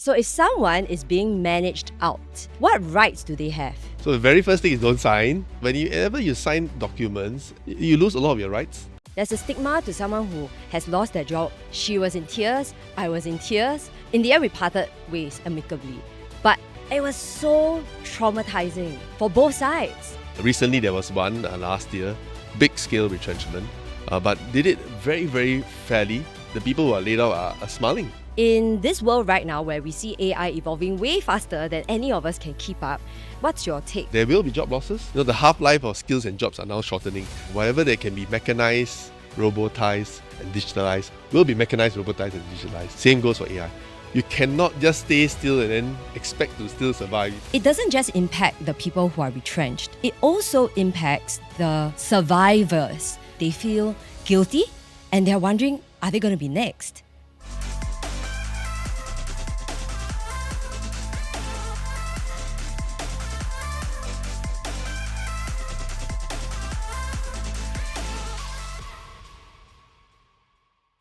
So if someone is being managed out, what rights do they have? So the very first thing is don't sign. Whenever you sign documents, you lose a lot of your rights. There's a stigma to someone who has lost their job. She was in tears, I was in tears. In the end, we parted ways amicably. But it was so traumatizing for both sides. Recently, there was one last year, big scale retrenchment, but did it very, very fairly. The people who are laid out are smiling. In this world right now where we see AI evolving way faster than any of us can keep up, what's your take? There will be job losses. The half-life of skills and jobs are now shortening. Whatever that can be mechanized, robotized, and digitalized will be mechanized, robotized, and digitalized. Same goes for AI. You cannot just stay still and then expect to still survive. It doesn't just impact the people who are retrenched, it also impacts the survivors. They feel guilty and they're wondering, are they going to be next?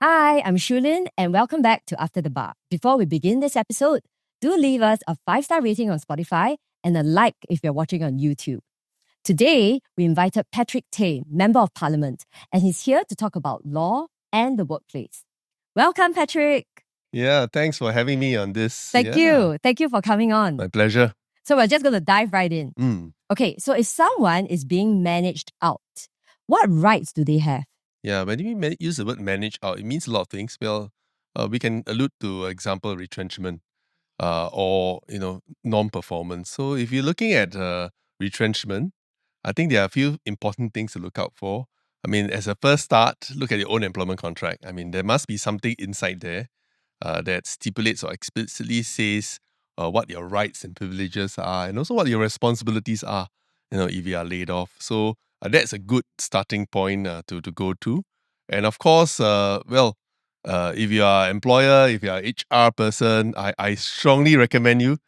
Hi, I'm Shulin and welcome back to After the Bar. Before we begin this episode, do leave us a 5-star rating on Spotify and a like if you're watching on YouTube. Today, we invited Patrick Tay, Member of Parliament, and he's here to talk about law and the workplace. Welcome, Patrick. Yeah, thanks for having me on this. Thank you. Thank you for coming on. My pleasure. So we're just going to dive right in. Okay, so if someone is being managed out, what rights do they have? Yeah, when we use the word manage out, it means a lot of things. Well, we can allude to, example, retrenchment or, non-performance. So if you're looking at retrenchment, I think there are a few important things to look out for. I mean, as a first start, look at your own employment contract. I mean, there must be something inside there that stipulates or explicitly says what your rights and privileges are and also what your responsibilities are, if you are laid off. So that's a good starting point to go to. And of course, if you are an employer, if you are an HR person, I strongly recommend you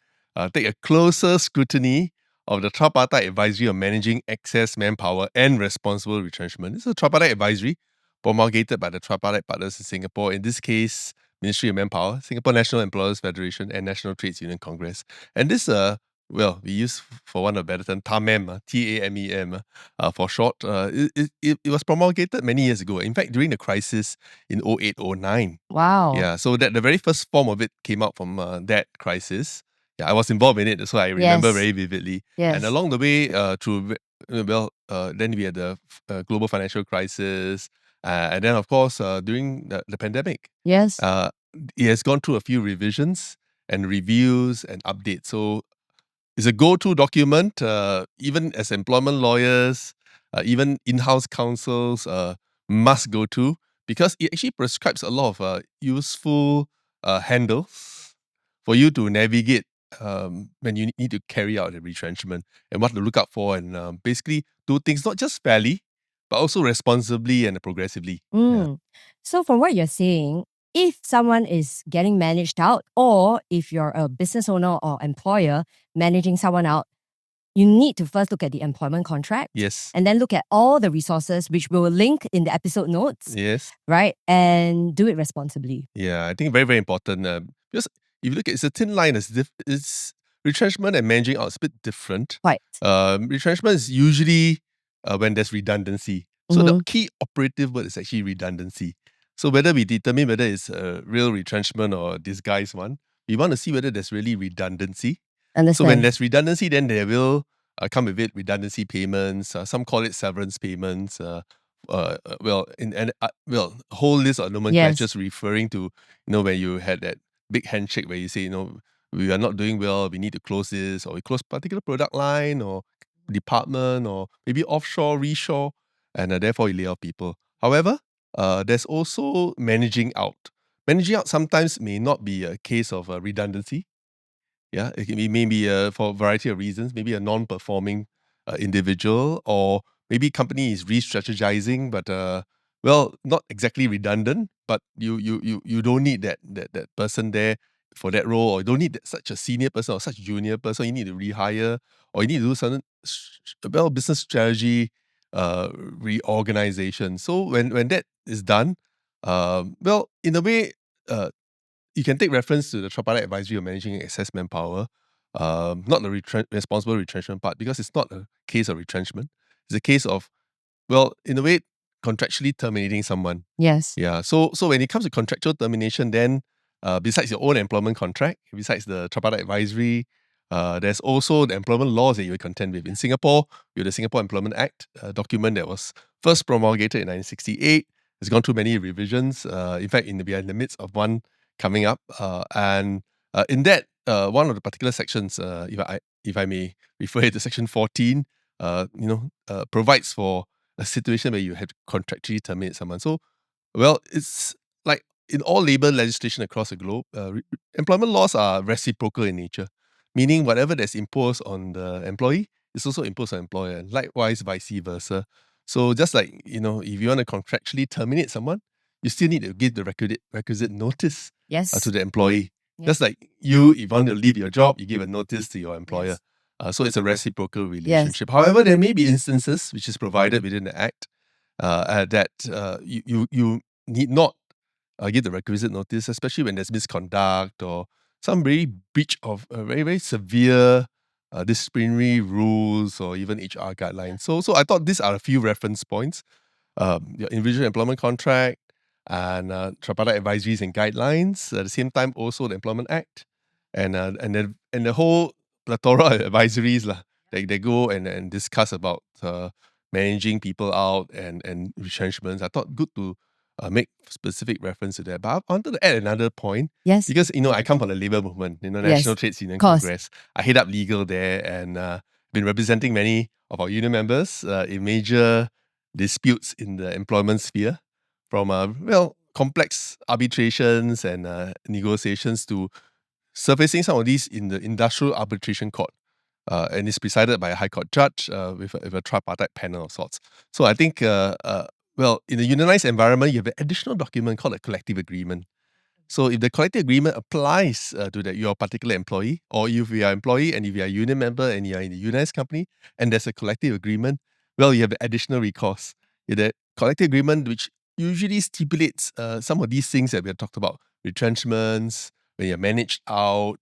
take a closer scrutiny of the tripartite advisory on managing excess manpower and responsible retrenchment. This is a tripartite advisory promulgated by the tripartite partners in Singapore. In this case, Ministry of Manpower, Singapore National Employers Federation, and National Trades Union Congress. And this, we use, for one of better term, TAMEM, TAMEM for short. It was promulgated many years ago. In fact, during the crisis in 08-09. Wow. Yeah, so that the very first form of it came out from that crisis. Yeah, I was involved in it, so I remember very vividly. Yes. And along the way, then we had the global financial crisis, and then of course during the pandemic. Yes. It has gone through a few revisions and reviews and updates. So it's a go-to document, even as employment lawyers, even in-house counsels must go to, because it actually prescribes a lot of useful handles for you to navigate when you need to carry out a retrenchment and what to look out for, and basically do things not just fairly, but also responsibly and progressively. Yeah. So from what you're saying, if someone is getting managed out, or if you're a business owner or employer managing someone out, you need to first look at the employment contract. Yes. And then look at all the resources, which we will link in the episode notes. Yes. Right? And do it responsibly. Yeah, I think very, very important. Because if you look at it's a thin line, it's retrenchment and managing out is a bit different. Right. Retrenchment is usually when there's redundancy. So the key operative word is actually redundancy. So whether we determine whether it's a real retrenchment or a disguised one, we want to see whether there's really redundancy. Understand. So when there's redundancy, then there will come with it redundancy payments. Some call it severance payments. Whole list of nomenclatures referring to, when you had that big handshake where you say, we are not doing well, we need to close this, or we close particular product line or department, or maybe offshore, reshore, and therefore you lay off people. However, there's also managing out. Managing out sometimes may not be a case of redundancy. Yeah, it may be for a variety of reasons, maybe a non-performing individual, or maybe company is re-strategizing, but not exactly redundant, but you don't need that person there for that role, or you don't need such a senior person or such a junior person. You need to rehire, or you need to do certain business strategy reorganization. So when that is done, in a way, you can take reference to the tripartite advisory on managing excess manpower, not the responsible retrenchment part, because it's not a case of retrenchment. It's a case of, well, in a way, contractually terminating someone. Yes. Yeah. So when it comes to contractual termination, then besides your own employment contract, besides the tripartite advisory, there's also the employment laws that you contend with. In Singapore, you have the Singapore Employment Act, a document that was first promulgated in 1968. It's gone through many revisions. In fact, we are in the midst of one coming up. And in that, one of the particular sections, if I may refer it to section 14, provides for a situation where you have to contractually terminate someone. So, well, it's like in all labor legislation across the globe, employment laws are reciprocal in nature, meaning whatever that's imposed on the employee is also imposed on the employer, and likewise vice versa. So just like, if you want to contractually terminate someone, you still need to give the requisite notice Yes. to the employee. Yes. Just like if you want to leave your job, you give a notice to your employer. Yes. So it's a reciprocal relationship. However, there may be instances, which is provided within the Act, that you need not give the requisite notice, especially when there's misconduct or some very breach of very, very severe disciplinary rules or even HR guidelines. So I thought these are a few reference points. Your individual employment contract and tripartite advisories and guidelines. At the same time, also the Employment Act and the whole plethora of advisories they go and discuss about managing people out and retrenchments. I thought good to make specific reference to that. But I wanted to add another point. Yes. Because, I come from the labor movement, National Trades Union Congress. I head up legal there and been representing many of our union members in major disputes in the employment sphere, from complex arbitrations and negotiations to surfacing some of these in the industrial arbitration court. And it's presided by a high court judge with a tripartite panel of sorts. So I think, in a unionized environment, you have an additional document called a collective agreement. So if the collective agreement applies to your particular employee, or if you are an employee and if you are a union member and you are in a unionized company and there's a collective agreement, well, you have additional recourse. The collective agreement, which usually stipulates some of these things that we have talked about, retrenchments, when you're managed out,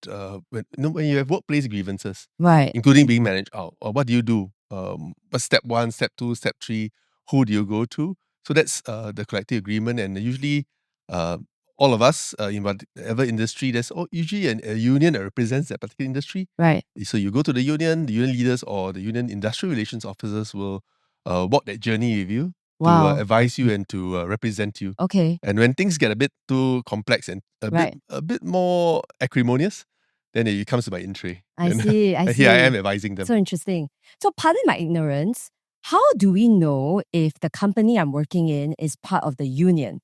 when you have workplace grievances, Right. including being managed out, or what do you do? What's step 1, step 2, step 3? Who do you go to? So that's the collective agreement, and usually all of us in whatever industry, there's usually a union that represents that particular industry. Right. So you go to the union leaders or the union industrial relations officers will walk that journey with you Wow. to advise you and to represent you. Okay. And when things get a bit too complex and a bit more acrimonious, then it comes to my entry. I see. Here I am advising them. So interesting. So pardon my ignorance, how do we know if the company I'm working in is part of the union?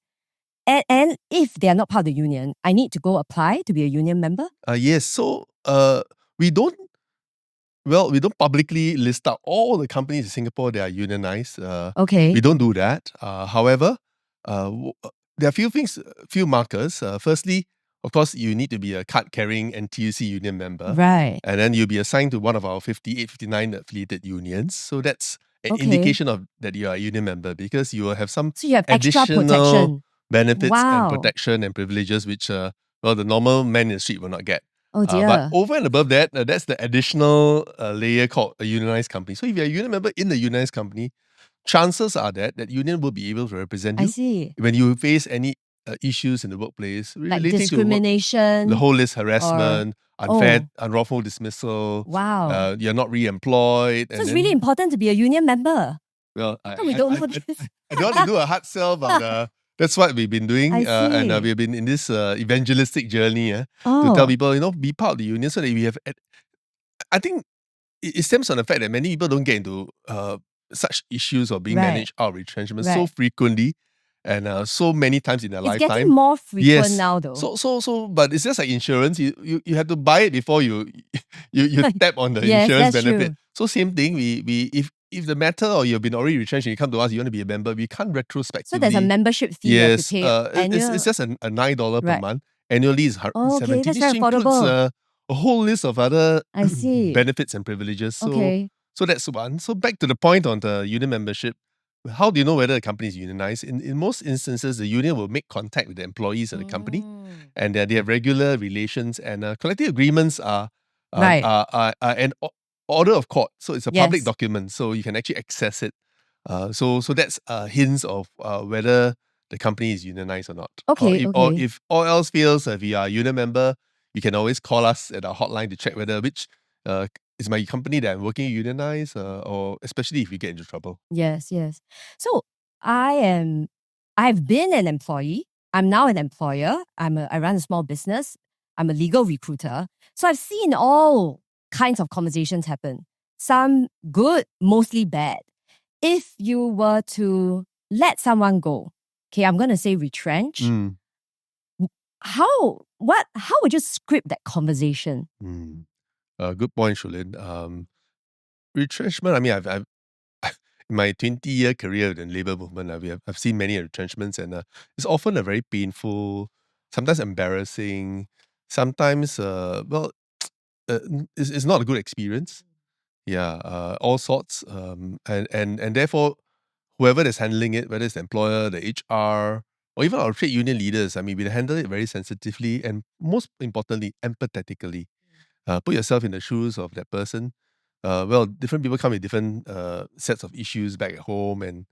And if they are not part of the union, I need to go apply to be a union member? Yes. So we don't publicly list out all the companies in Singapore that are unionized. Okay. We don't do that. However, there are few markers. Firstly, of course, you need to be a card-carrying NTUC union member. Right. And then you'll be assigned to one of our 58, 59 affiliated unions. So that's an Okay. indication of that you are a union member, because you will have some So you have extra additional protection. benefits Wow. and protection and privileges which the normal man in the street will not get. Oh dear. But over and above that, that's the additional layer called a unionized company. So if you're a union member in the unionized company, chances are that union will be able to represent I you see. when you face any issues in the workplace Like relating discrimination. to the whole list, harassment, unlawful dismissal. Wow. You're not re-employed. So it's really important to be a union member. Well, We don't know this. I don't want to do a hard sell, but that's what we've been doing. I And see. we've been in this evangelistic journey to Oh. tell people, be part of the union so that we have. I think it stems from the fact that many people don't get into such issues of being Right. managed out of retrenchment so Right. frequently and so many times in their It's lifetime. getting more frequent Yes. now though. So, but it's just like insurance. You have to buy it before you tap on the Yes, insurance that's benefit. true. So same thing. If the matter or you've been already retrenched and you come to us, you want to be a member, we can't retrospectively. So there's a membership fee you have to pay annual. It's just a $9 per Right. month. Annually is Oh, okay, 70. that's This very includes affordable. a whole list of other I see. benefits and privileges. Okay. So that's one. So back to the point on the union membership. how do you know whether the company is unionized? In most instances, the union will make contact with the employees of the company, and they have regular relations, and collective agreements Right. are an order of court. So it's a public Yes. document, so you can actually access it. So that's hints of whether the company is unionized or not. Okay, Or okay. if all else fails, if you are a union member, you can always call us at our hotline to check whether which is my company that I'm working unionized, or especially if you get into trouble. Yes, yes. So I've been an employee. I'm now an employer. I run a small business. I'm a legal recruiter. So I've seen all kinds of conversations happen. Some good, mostly bad. If you were to let someone go, okay, I'm going to say retrench. Mm. How would you script that conversation? Good point, Shulin. Retrenchment, I mean, I've in my 20-year career in labor movement, I've seen many retrenchments, and it's often a very painful, sometimes embarrassing, sometimes it's not a good experience. Yeah, all sorts, and therefore, whoever is handling it, whether it's the employer, the HR, or even our trade union leaders, I mean, we handle it very sensitively and most importantly, empathetically. Put yourself in the shoes of that person. Well, different people come with different sets of issues back at home, and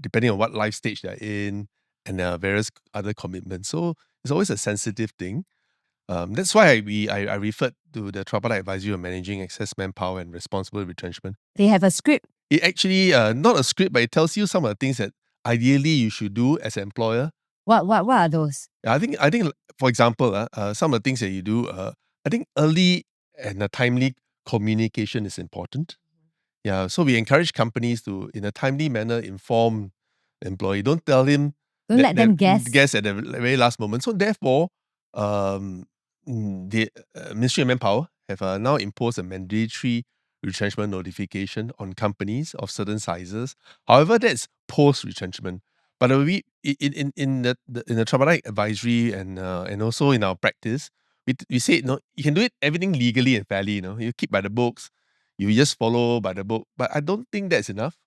depending on what life stage they're in, and various other commitments. So it's always a sensitive thing. That's why I referred to the tripartite advisory on managing excess manpower and responsible retrenchment. They have a script. It actually not a script, but it tells you some of the things that ideally you should do as an employer. What are those? I think for example, some of the things that you do, I think early and timely communication is important. Yeah, so we encourage companies to, in a timely manner, inform the employee. Don't tell him Don't let them guess. guess at the very last moment. So therefore, the Ministry of Manpower have now imposed a mandatory retrenchment notification on companies of certain sizes. However, that's post retrenchment. But we in the tripartite advisory and also in our practice, we say you can do it everything legally and fairly. You keep by the books, you just follow by the book. But I don't think that's enough.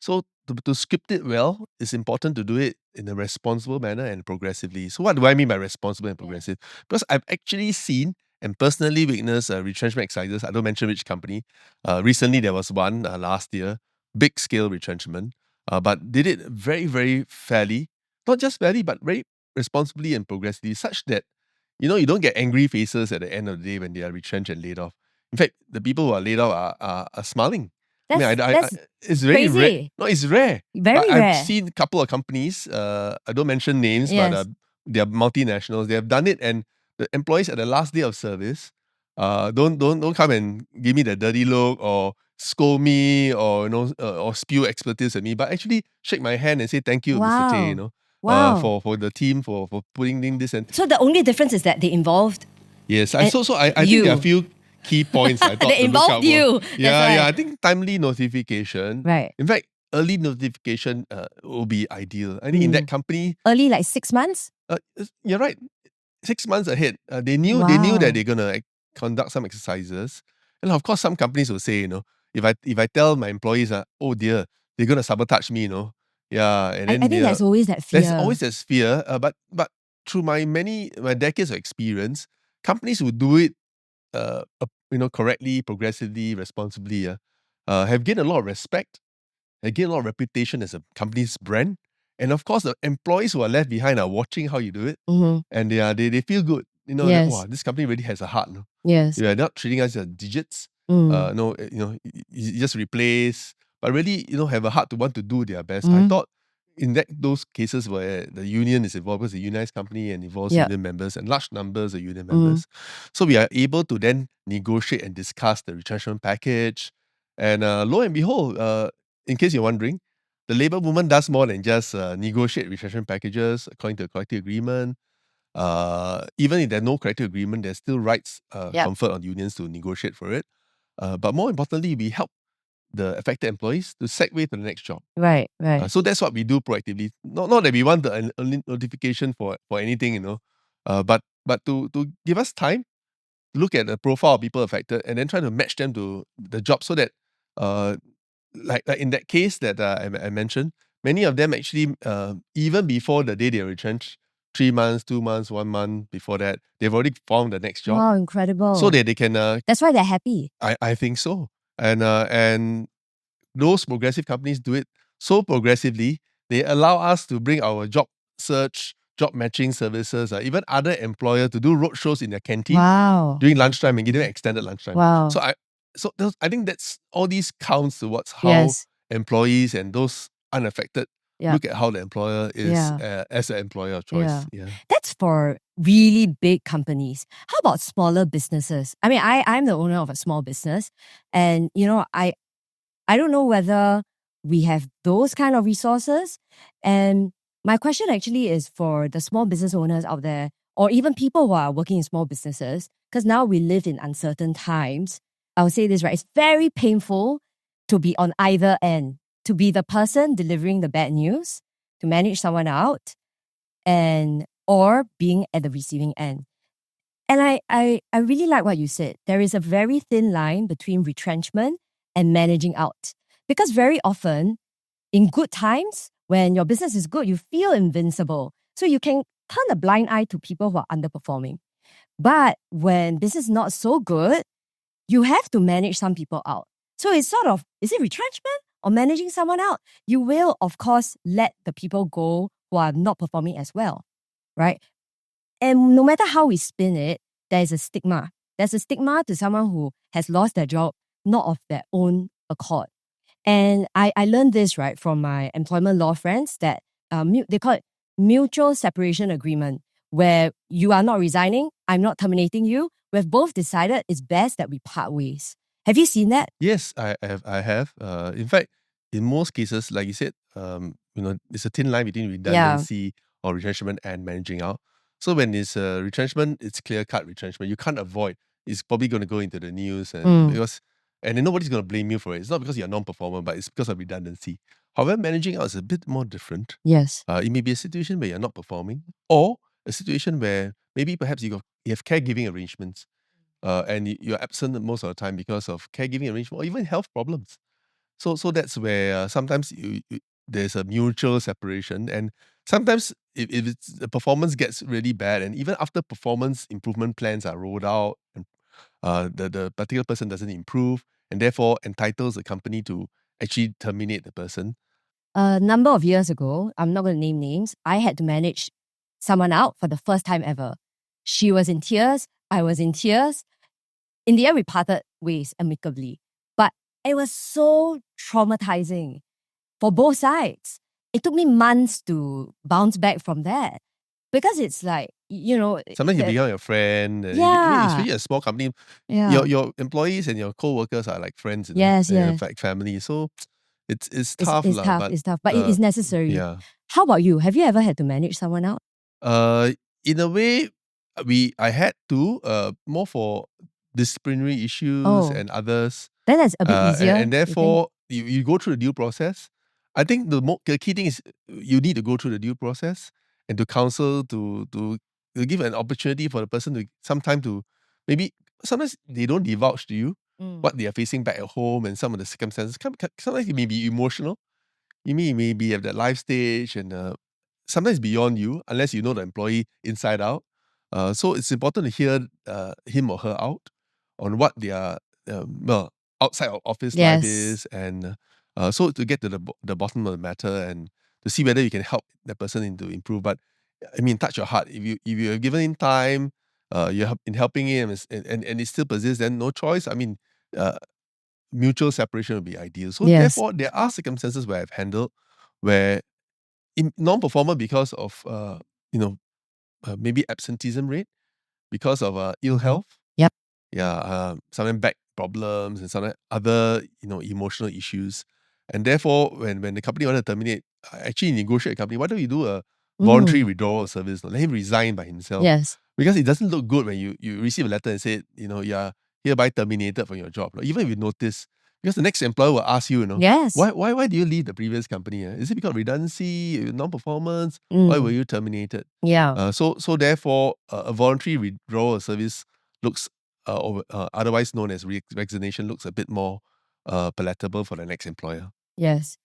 So to script it well, it's important to do it in a responsible manner and progressively. So what do I mean by responsible and progressive? Because I've actually seen and personally witnessed retrenchment exercises. I don't mention which company. Recently, there was one last year, big scale retrenchment, but did it very, very fairly. Not just fairly, but very responsibly and progressively, such that you don't get angry faces at the end of the day when they are retrenched and laid off. In fact, the people who are laid off are smiling. That's it's very rare. crazy. No, it's rare. Very I've rare. seen a couple of companies. I don't mention names, Yes. but they are multinationals. They have done it, and the employees at the last day of service, don't come and give me the dirty look or scold me or or spew expletives at me, but actually shake my hand and say thank you, Mr. Tay. Wow. For the team for putting in this. And So the only difference is that they involved. yes, I think there are a few key points I thought They to look out involved you. for. That's Yeah, why. I think timely notification. Right. In fact, early notification will be ideal. I think in that company, Early, like 6 months? you're right. 6 months ahead, they knew that they're gonna conduct some exercises, and of course, some companies will say, if I tell my employees, oh dear, they're gonna sabotage me, yeah, and then I think there's always that fear. there's always this fear, but through my decades of experience, companies who do it, correctly, progressively, responsibly, have gained a lot of respect, have gained a lot of reputation as a company's brand, and of course, the employees who are left behind are watching how you do it, and they feel good. That, Yes. wow, this company really has a heart. Yes. They're not treating us as digits. No, you just replace, but really, have a heart to want to do their best. I thought in those cases where the union is involved, because it's a unionized company and involves union members and large numbers of union members, so we are able to then negotiate and discuss the retrenchment package. And lo and behold, in case you're wondering, the labor movement does more than just negotiate retrenchment packages according to a collective agreement. Even if there's no collective agreement, there's still rights conferred on unions to negotiate for it. But more importantly, we help the affected employees to segue to the next job. Right. So that's what we do proactively. Not that we want the early notification for anything, but to give us time to look at the profile of people affected and then try to match them to the job so that like in that case that I mentioned, many of them actually, even before the day they are retrenched, 3 months, 2 months, 1 month before that, they've already found the next job. Wow, incredible. So that they can, That's why they're happy. I think so. And those progressive companies do it so progressively, they allow us to bring our job search, job matching services, even other employer to do roadshows in their canteen Wow. during lunchtime and give them extended lunchtime. Wow. So I think that's all these counts towards how Yes. employees and those unaffected Yeah. look at how the employer is Yeah. as an employer of choice. Yeah. That's for really big companies. How about smaller businesses? I mean, I'm the owner of a small business, and I don't know whether we have those kind of resources. And my question actually is for the small business owners out there, or even people who are working in small businesses, because now we live in uncertain times. I'll say this, right? It's very painful to be on either end, to be the person delivering the bad news, to manage someone out, or being at the receiving end. And I really like what you said. There is a very thin line between retrenchment and managing out. Because very often, in good times, when your business is good, you feel invincible. So you can turn a blind eye to people who are underperforming. But when business is not so good, you have to manage some people out. So it's sort of, is it retrenchment or managing someone out? You will, of course, let the people go who are not performing as well, right? And no matter how we spin it, there is a stigma. There's a stigma to someone who has lost their job, not of their own accord. And I learned this, right, from my employment law friends that they call it mutual separation agreement, where you are not resigning, I'm not terminating you. We've both decided it's best that we part ways. Have you seen that? Yes, I have. In fact, in most cases, like you said, it's a thin line between redundancy or retrenchment and managing out. So when it's a retrenchment, it's clear-cut retrenchment. You can't avoid. It's probably going to go into the news and then nobody's going to blame you for it. It's not because you're a non-performer, but it's because of redundancy. However, managing out is a bit more different. Yes. It may be a situation where you're not performing, or a situation where maybe perhaps you have caregiving arrangements. And you're absent most of the time because of caregiving arrangement or even health problems. So that's where sometimes there's a mutual separation, and sometimes if the performance gets really bad, and even after performance improvement plans are rolled out, and the particular person doesn't improve, and therefore entitles the company to actually terminate the person. A number of years ago, I'm not going to name names, I had to manage someone out for the first time ever. She was in tears, I was in tears. In the end, we parted ways amicably. But it was so traumatizing for both sides. It took me months to bounce back from that. Because it's like, Sometimes you become your friend. Especially a small company, your employees and your co-workers are like friends. Yes. In fact, family. So it's tough. It's tough, but it is necessary. Yeah. How about you? Have you ever had to manage someone out? In a way, I had to more for disciplinary issues and others. Then that's a bit easier. And therefore, you go through the due process. I think the key thing is you need to go through the due process and to counsel, to give an opportunity for the person to sometime to maybe sometimes they don't divulge to you what they are facing back at home and some of the circumstances. Sometimes it may be emotional. You may be at that life stage and sometimes beyond you, unless you know the employee inside out. So it's important to hear him or her out on what their outside of office life is, and so to get to the bottom of the matter and to see whether you can help that person to improve. But I mean, touch your heart. If you have given him time, you're in helping him, and it still persists, then no choice. I mean, mutual separation would be ideal. So therefore, there are circumstances where I've handled where non-performer because of maybe absenteeism rate, because of ill health. Yep. Yeah, sometimes back problems and some other emotional issues, and therefore when the company wanted to terminate, I actually negotiate a company. Why don't you do a voluntary withdrawal of service? Let him resign by himself. Yes. Because it doesn't look good when you receive a letter and say you're hereby terminated from your job. Even if you notice, because the next employer will ask you, Yes. why do you leave the previous company? Is it because of redundancy, non-performance? Why were you terminated? Yeah. So therefore, a voluntary withdrawal of service looks, otherwise known as resignation, looks a bit more palatable for the next employer. Yes.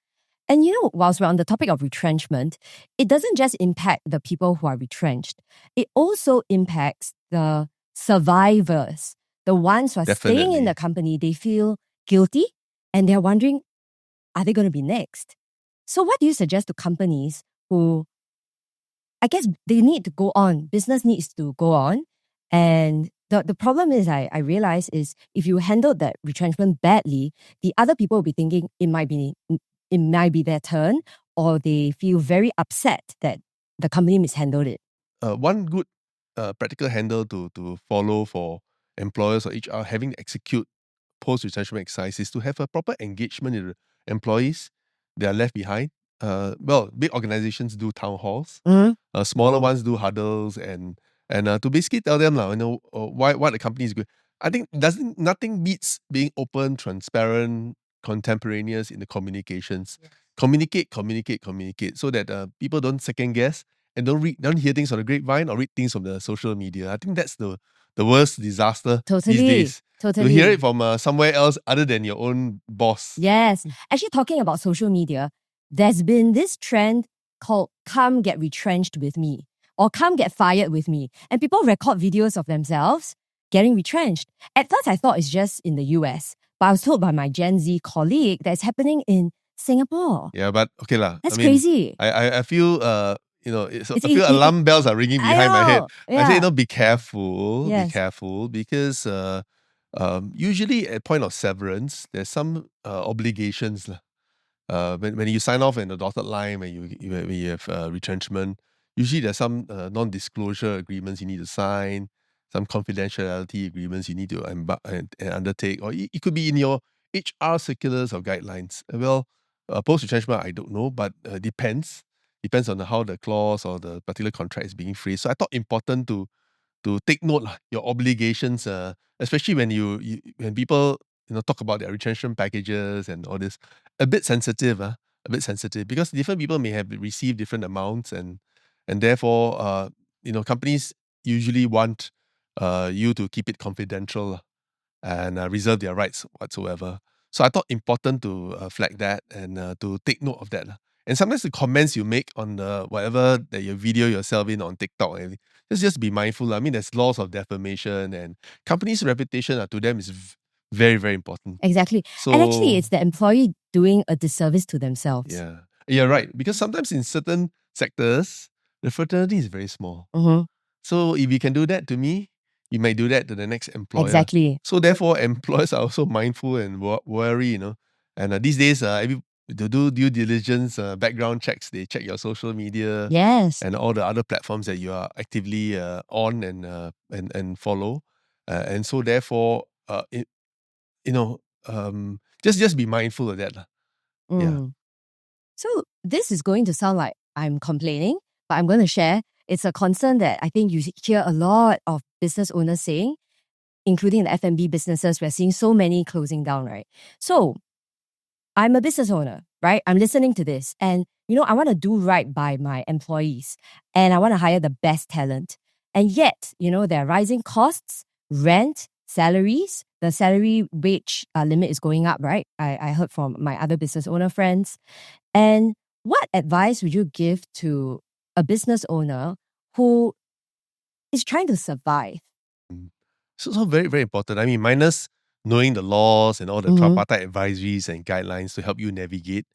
And whilst we're on the topic of retrenchment, it doesn't just impact the people who are retrenched. It also impacts the survivors, the ones who are staying in Definitely. the company. They feel guilty and they're wondering, are they going to be next? So what do you suggest to companies who, I guess they need to go on, business needs to go on. And the problem is, I realize, is if you handled that retrenchment badly, the other people will be thinking it might be their turn, or they feel very upset that the company mishandled it. One good practical handle to follow for employers or HR having to execute post-retrenchment exercise is to have a proper engagement with employees that are left behind. Big organizations do town halls. Smaller ones do huddles and to basically tell them what the company is good. I think nothing beats being open, transparent, contemporaneous in the communications. Yes. Communicate so that people don't second guess and don't hear things on the grapevine or read things from the social media. I think that's the worst disaster these days. Totally. To hear it from somewhere else other than your own boss. Yes. Actually, talking about social media, there's been this trend called "Come Get Retrenched with Me" or "Come Get Fired with Me," and people record videos of themselves getting retrenched. At first, I thought it's just in the US, but I was told by my Gen Z colleague that it's happening in Singapore. Yeah, but okay lah. That's crazy. I feel I feel alarm bells are ringing behind my head. Yeah. I say be careful, Yes. be careful, because usually at point of severance, there's some obligations lah. When you sign off in the dotted line, when you have retrenchment, usually there's some non-disclosure agreements you need to sign, some confidentiality agreements you need to undertake, or it could be in your HR circulars or guidelines. Post-retrenchment, I don't know, but depends on how the clause or the particular contract is being phrased. So I thought important to take note your obligations, especially when people talk about their retrenchment packages and all this. A bit sensitive because different people may have received different amounts and therefore companies usually want you to keep it confidential and reserve their rights whatsoever. So I thought important to flag that and to take note of that. And sometimes the comments you make on the whatever that you video yourself in on TikTok, just be mindful. I mean, there's laws of defamation and companies' reputation to them is very, very important. Exactly. So, and actually, it's the employee doing a disservice to themselves. Yeah, right. Because sometimes in certain sectors, the fraternity is very small. So if you can do that to me, you might do that to the next employer. Exactly. So therefore, employers are also mindful and worry, And these days, to do due diligence, background checks, they check your social media, Yes, and all the other platforms that you are actively on and follow, and so therefore, just be mindful of that. Yeah. So this is going to sound like I'm complaining, but I'm going to share. It's a concern that I think you hear a lot of business owners saying, including the F&B businesses. We're seeing so many closing down, right? So I'm a business owner, right? I'm listening to this and, I want to do right by my employees and I want to hire the best talent. And yet, there are rising costs, rent, salaries. The salary wage limit is going up, right? I heard from my other business owner friends. And what advice would you give to a business owner who is trying to survive? So very, very important. I mean, minus knowing the laws and all the tripartite advisories and guidelines to help you navigate,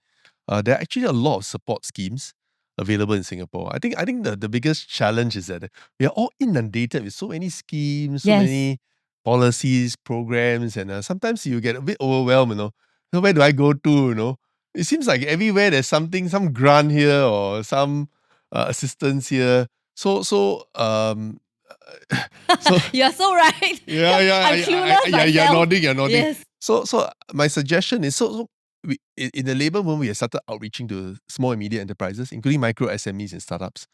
there are actually a lot of support schemes available in Singapore. I think the biggest challenge is that we are all inundated with so many schemes, so many policies, programs, and sometimes you get a bit overwhelmed, So where do I go to, It seems like everywhere there's something, some grant here or some assistance here. So You're so right. Yeah. I'm clueless You're myself. nodding. Yes. So my suggestion is in the labor movement, we have started outreaching to small and medium enterprises, including micro SMEs and startups.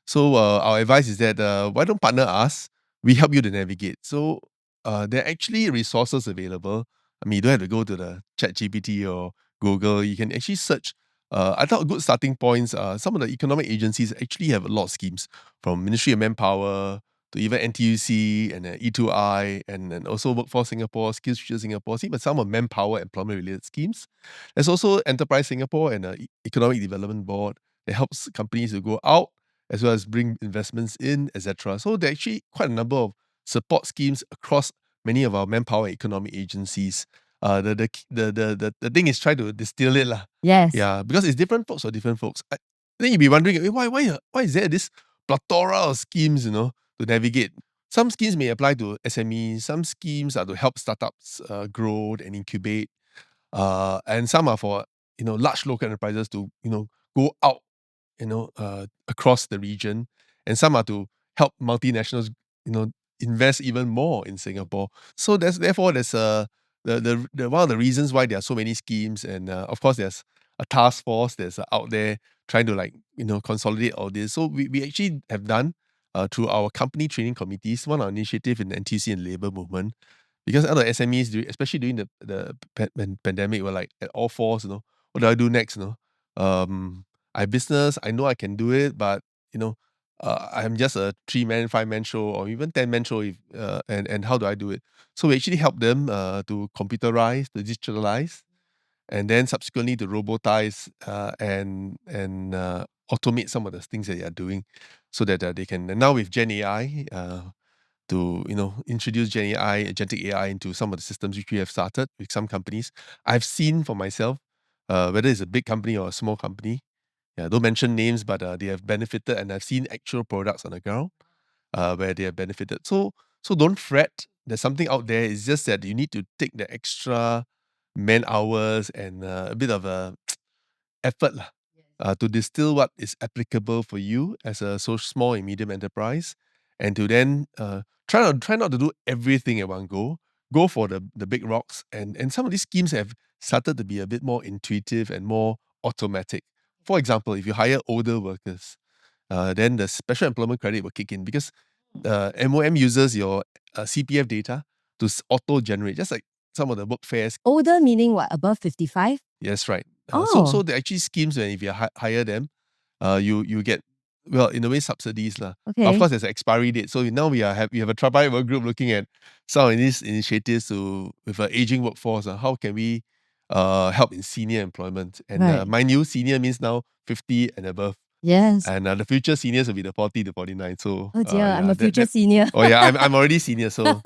So our advice is that why don't partner us? We help you to navigate. So there are actually resources available. I mean, you don't have to go to the ChatGPT or Google. You can actually search. I thought good starting points. Some of the economic agencies actually have a lot of schemes, from Ministry of Manpower to even NTUC and E2I and also Workforce Singapore, Skills Future Singapore, see, but some are manpower employment-related schemes. There's also Enterprise Singapore and Economic Development Board that helps companies to go out as well as bring investments in, etc. So there are actually quite a number of support schemes across many of our manpower economic agencies. The thing is try to distill it lah. Yes. Yeah, because it's different folks or different folks. Then you'll be wondering, why is there this plethora of schemes, to navigate? Some schemes may apply to SMEs, some schemes are to help startups grow and incubate, and some are for large local enterprises to go out across the region, and some are to help multinationals invest even more in Singapore. So therefore there's the one of the reasons why there are so many schemes, and of course there's a task force that's out there trying to consolidate all this. So we actually have done through our company training committees, one of our initiative in the NTC and labor movement, because other SMEs, especially during the pandemic, were like at all fours, what do I do next? I have business, I know I can do it, but I'm just a 3-man, 5-man show, or even 10-man show. And how do I do it? So we actually help them to computerize, to digitalize, and then subsequently to robotize and automate some of the things that they are doing, so that they can. And now with Gen AI, to introduce Gen AI, agentic AI into some of the systems which we have started with some companies. I've seen for myself, whether it's a big company or a small company. Yeah, don't mention names, but they have benefited, and I've seen actual products on the ground where they have benefited. So don't fret. There's something out there. It's just that you need to take the extra man hours and a bit of a effort lah, to distill what is applicable for you as a so small and medium enterprise, and to then try not to do everything at one go. Go for the big rocks, and some of these schemes have started to be a bit more intuitive and more automatic. For example, if you hire older workers, then the special employment credit will kick in, because MOM uses your CPF data to auto-generate, just like some of the work fairs. Older meaning what? Above 55? Yes, right. Oh. So there are actually schemes where if you hire them, you get, well, in a way, subsidies lah. Okay. Of course, there's an expiry date. So now we have a tripartite work group looking at some of these initiatives with an aging workforce. How can we help in senior employment? And Right. my new senior means now 50 and above. Yes. And the future seniors will be the 40 to 49. So Oh dear, I'm yeah, a future senior. Oh yeah, I'm already senior. So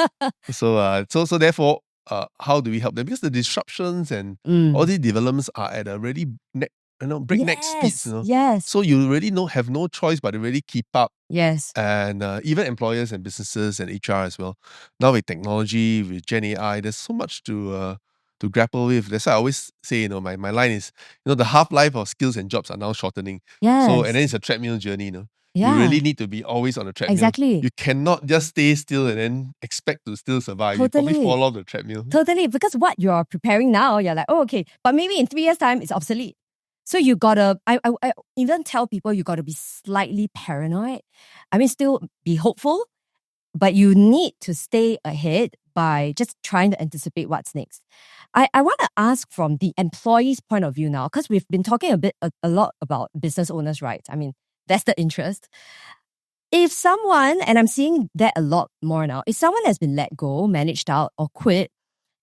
therefore, how do we help them? Because the disruptions and all these developments are at a really breakneck speeds. Yes. So you really have no choice but to really keep up. Yes. And even employers and businesses and HR as well. Now with technology, with Gen AI, there's so much to grapple with. That's why I always say, my line is, the half-life of skills and jobs are now shortening. Yes. So, and then it's a treadmill journey, Yeah. You really need to be always on the treadmill. Exactly. You cannot just stay still and then expect to still survive. Totally. You probably fall off the treadmill. Totally, because what you're preparing now, you're like, oh, okay, but maybe in 3 years' time, it's obsolete. So you gotta, I even tell people you gotta be slightly paranoid. I mean, still be hopeful, but you need to stay ahead by just trying to anticipate what's next. I want to ask from the employee's point of view now, because we've been talking a lot about business owners' rights. I mean, that's the interest. If someone, and I'm seeing that a lot more now, if someone has been let go, managed out, or quit,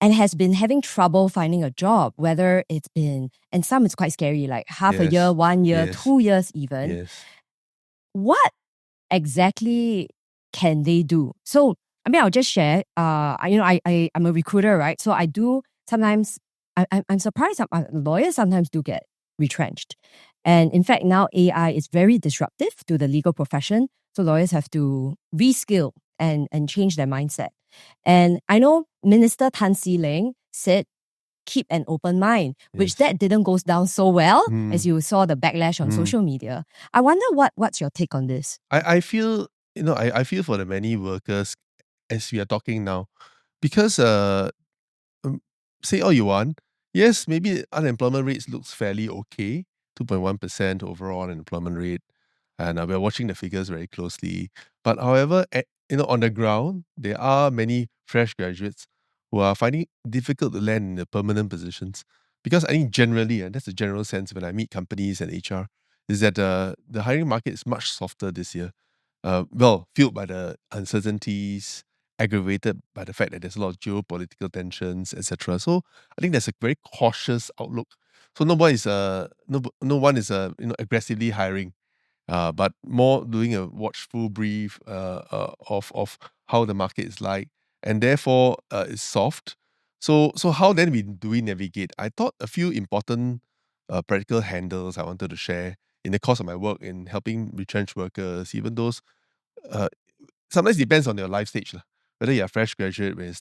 and has been having trouble finding a job, whether it's been, and some it's quite scary, like half a year, 1 year, 2 years even, what exactly can they do? So, I mean, I'll just share, I'm a recruiter, right? So I do sometimes, I'm surprised lawyers sometimes do get retrenched. And in fact, now AI is very disruptive to the legal profession. So lawyers have to reskill and change their mindset. And I know Minister Tan See Leng said, keep an open mind, which that didn't go down so well as you saw the backlash on social media. I wonder what's your take on this? I feel, I feel for the many workers as we are talking now, because say all you want. Yes, maybe unemployment rates looks fairly okay, 2.1% overall unemployment rate, and we're watching the figures very closely. But however, on the ground, there are many fresh graduates who are finding it difficult to land in the permanent positions, because I think generally, and that's the general sense when I meet companies and HR, is that the hiring market is much softer this year. fueled by the uncertainties, aggravated by the fact that there's a lot of geopolitical tensions, etc. So I think there's a very cautious outlook. So no one is aggressively hiring, but more doing a watchful brief of how the market is like, and therefore it's soft. So how then do we navigate? I thought a few important practical handles I wanted to share in the course of my work in helping retrenched workers, even those uh, sometimes depends on your life stage lah. Whether you're a fresh graduate, when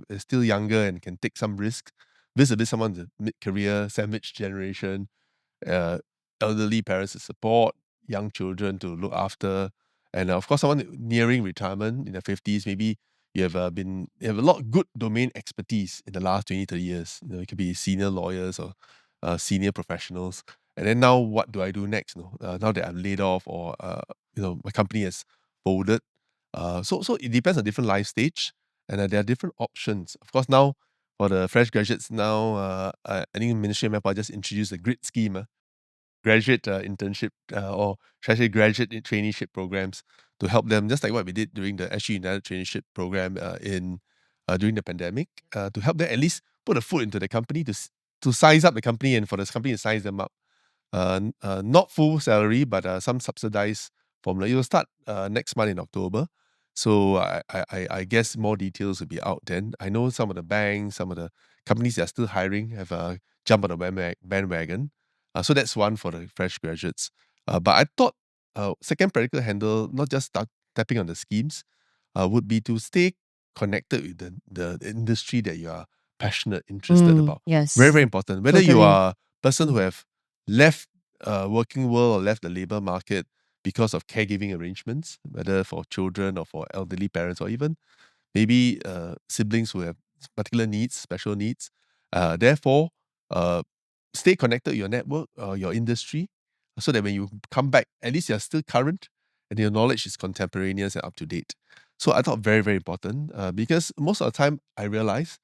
you're still younger and can take some risk, vis-a-vis someone in the mid-career, sandwich generation, uh, elderly parents to support, young children to look after, and of course, someone nearing retirement in their 50s, maybe you have a lot of good domain expertise in the last 20, 30 years. You know, it could be senior lawyers or senior professionals. And then now, what do I do next? Now that I'm laid off or my company has folded. So it depends on different life stage, and there are different options. Of course, now for the fresh graduates, now I think Ministry of Manpower just introduced a grid scheme, graduate internship or should I say graduate traineeship programs to help them, just like what we did during the SG United traineeship program in during the pandemic, to help them at least put a foot into the company to size up the company and for the company to size them up. Not full salary, but some subsidized formula. It will start next month in October. So I guess more details will be out then. I know some of the banks, some of the companies that are still hiring have jumped on the bandwagon. So that's one for the fresh graduates. But I thought second practical handle, not just tapping on the schemes, would be to stay connected with the industry that you are passionate, interested about. Yes. Very, very important. Whether you Totally. are a person who have left working world or left the labor market because of caregiving arrangements, whether for children or for elderly parents or even maybe siblings who have particular needs, special needs. Therefore, uh, stay connected to your network or your industry so that when you come back, at least you're still current and your knowledge is contemporaneous and up to date. So I thought very, very important because most of the time I realize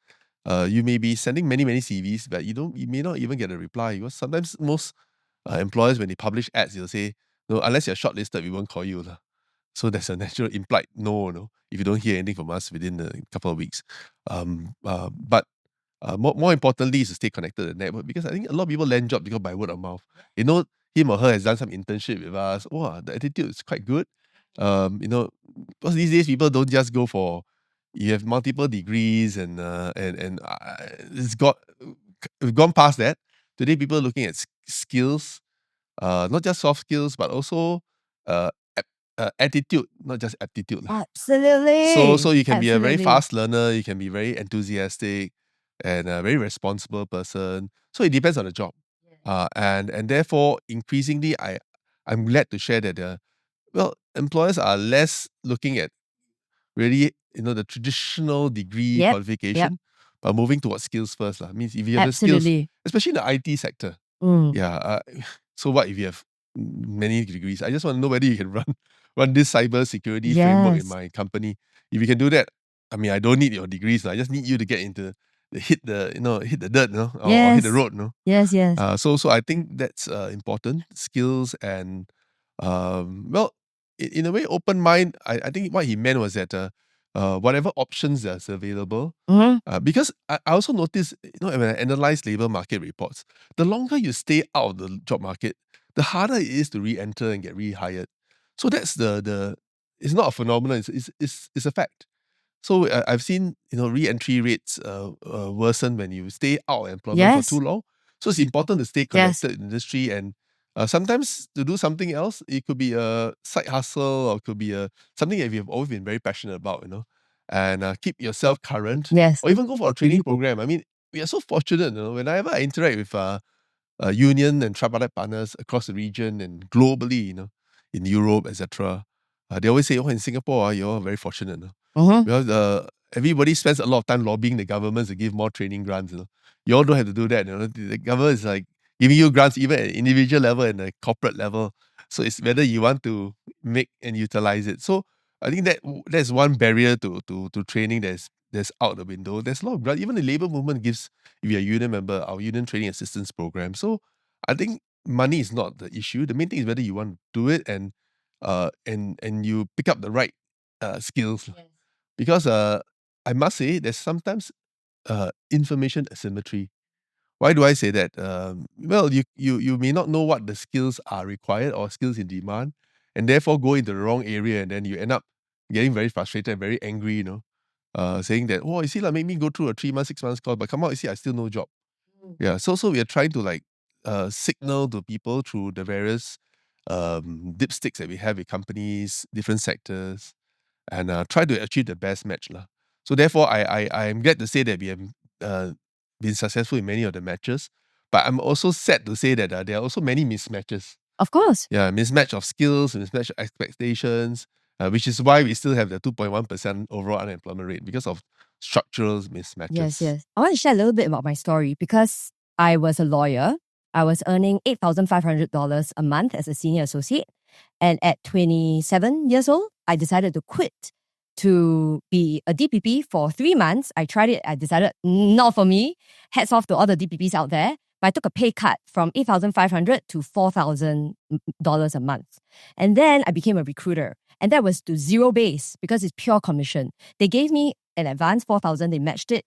you may be sending many, many CVs, but you may not even get a reply because sometimes most employers, when they publish ads, they'll say, no, unless you're shortlisted, we won't call you. Lah. So there's a natural implied no, if you don't hear anything from us within a couple of weeks. But more importantly is to stay connected to the network because I think a lot of people land jobs because by word of mouth. You know, him or her has done some internship with us. Oh, the attitude is quite good. Because these days people don't just go for you have multiple degrees and we've gone past that. Today people are looking at skills, not just soft skills, but also uh, attitude, not just aptitude. Absolutely. So you can be a very Absolutely. fast learner, you can be very enthusiastic and a very responsible person. So it depends on the job. And therefore, increasingly, I'm glad to share that employers are less looking at really the traditional degree Yep. qualification, but moving towards skills first. Means if you have the skills, Absolutely. especially in the IT sector, Mm. yeah. So what if you have many degrees? I just want to know whether you can run this cyber security framework in Yes. my company. If you can do that, I mean, I don't need your degrees. I just need you to get into hit the dirt, or hit the Yes. road, Yes, yes. So I think that's important skills and well, in a way, open mind. I think what he meant was that whatever options that's available, Mhm. because I also noticed, when I analyze labor market reports, the longer you stay out of the job market, the harder it is to re-enter and get rehired. So that's the it's not a phenomenon, it's a fact. So I've seen re-entry rates worsen when you stay out of employment for too Yes. long. So it's important to stay Yes. connected in the industry and sometimes to do something else. It could be a side hustle or it could be something that you've always been very passionate about, and keep yourself current Yes. or even go for a training program. I mean, we are so fortunate, whenever I interact with union and tripartite partners across the region and globally, in Europe, etc. They always say, "Oh, in Singapore, you're very fortunate." Mhm. Because everybody spends a lot of time lobbying the governments to give more training grants. You all don't have to do that. The government is like giving you grants even at individual level and a corporate level. So it's whether you want to make and utilize it. So I think that's one barrier to training that's out the window. There's a lot of grants. Even the labor movement gives, if you're a union member, our union training assistance program. So I think money is not the issue. The main thing is whether you want to do it and and you pick up the right skills. Because I must say there's sometimes information asymmetry. Why do I say that? Well, you may not know what the skills are required or skills in demand, and therefore go into the wrong area, and then you end up getting very frustrated and very angry, saying that, oh, you see, like, make me go through a 3 months, 6 months course, but come out, you see, I still no job. Yeah, so we are trying to like signal to people through the various dipsticks that we have with companies, different sectors, and try to achieve the best match lah. So therefore, I'm glad to say that we have been successful in many of the matches, but I'm also sad to say that there are also many mismatches. Of course. Yeah, mismatch of skills, mismatch of expectations, which is why we still have the 2.1% overall unemployment rate because of structural mismatches. Yes. I want to share a little bit about my story because I was a lawyer. I was earning $8,500 a month as a senior associate. And at 27 years old, I decided to quit to be a DPP for 3 months. I tried it. I decided not for me. Hats off to all the DPPs out there. But I took a pay cut from $8,500 to $4,000 a month. And then I became a recruiter. And that was to zero base because it's pure commission. They gave me an advance, $4,000, they matched it,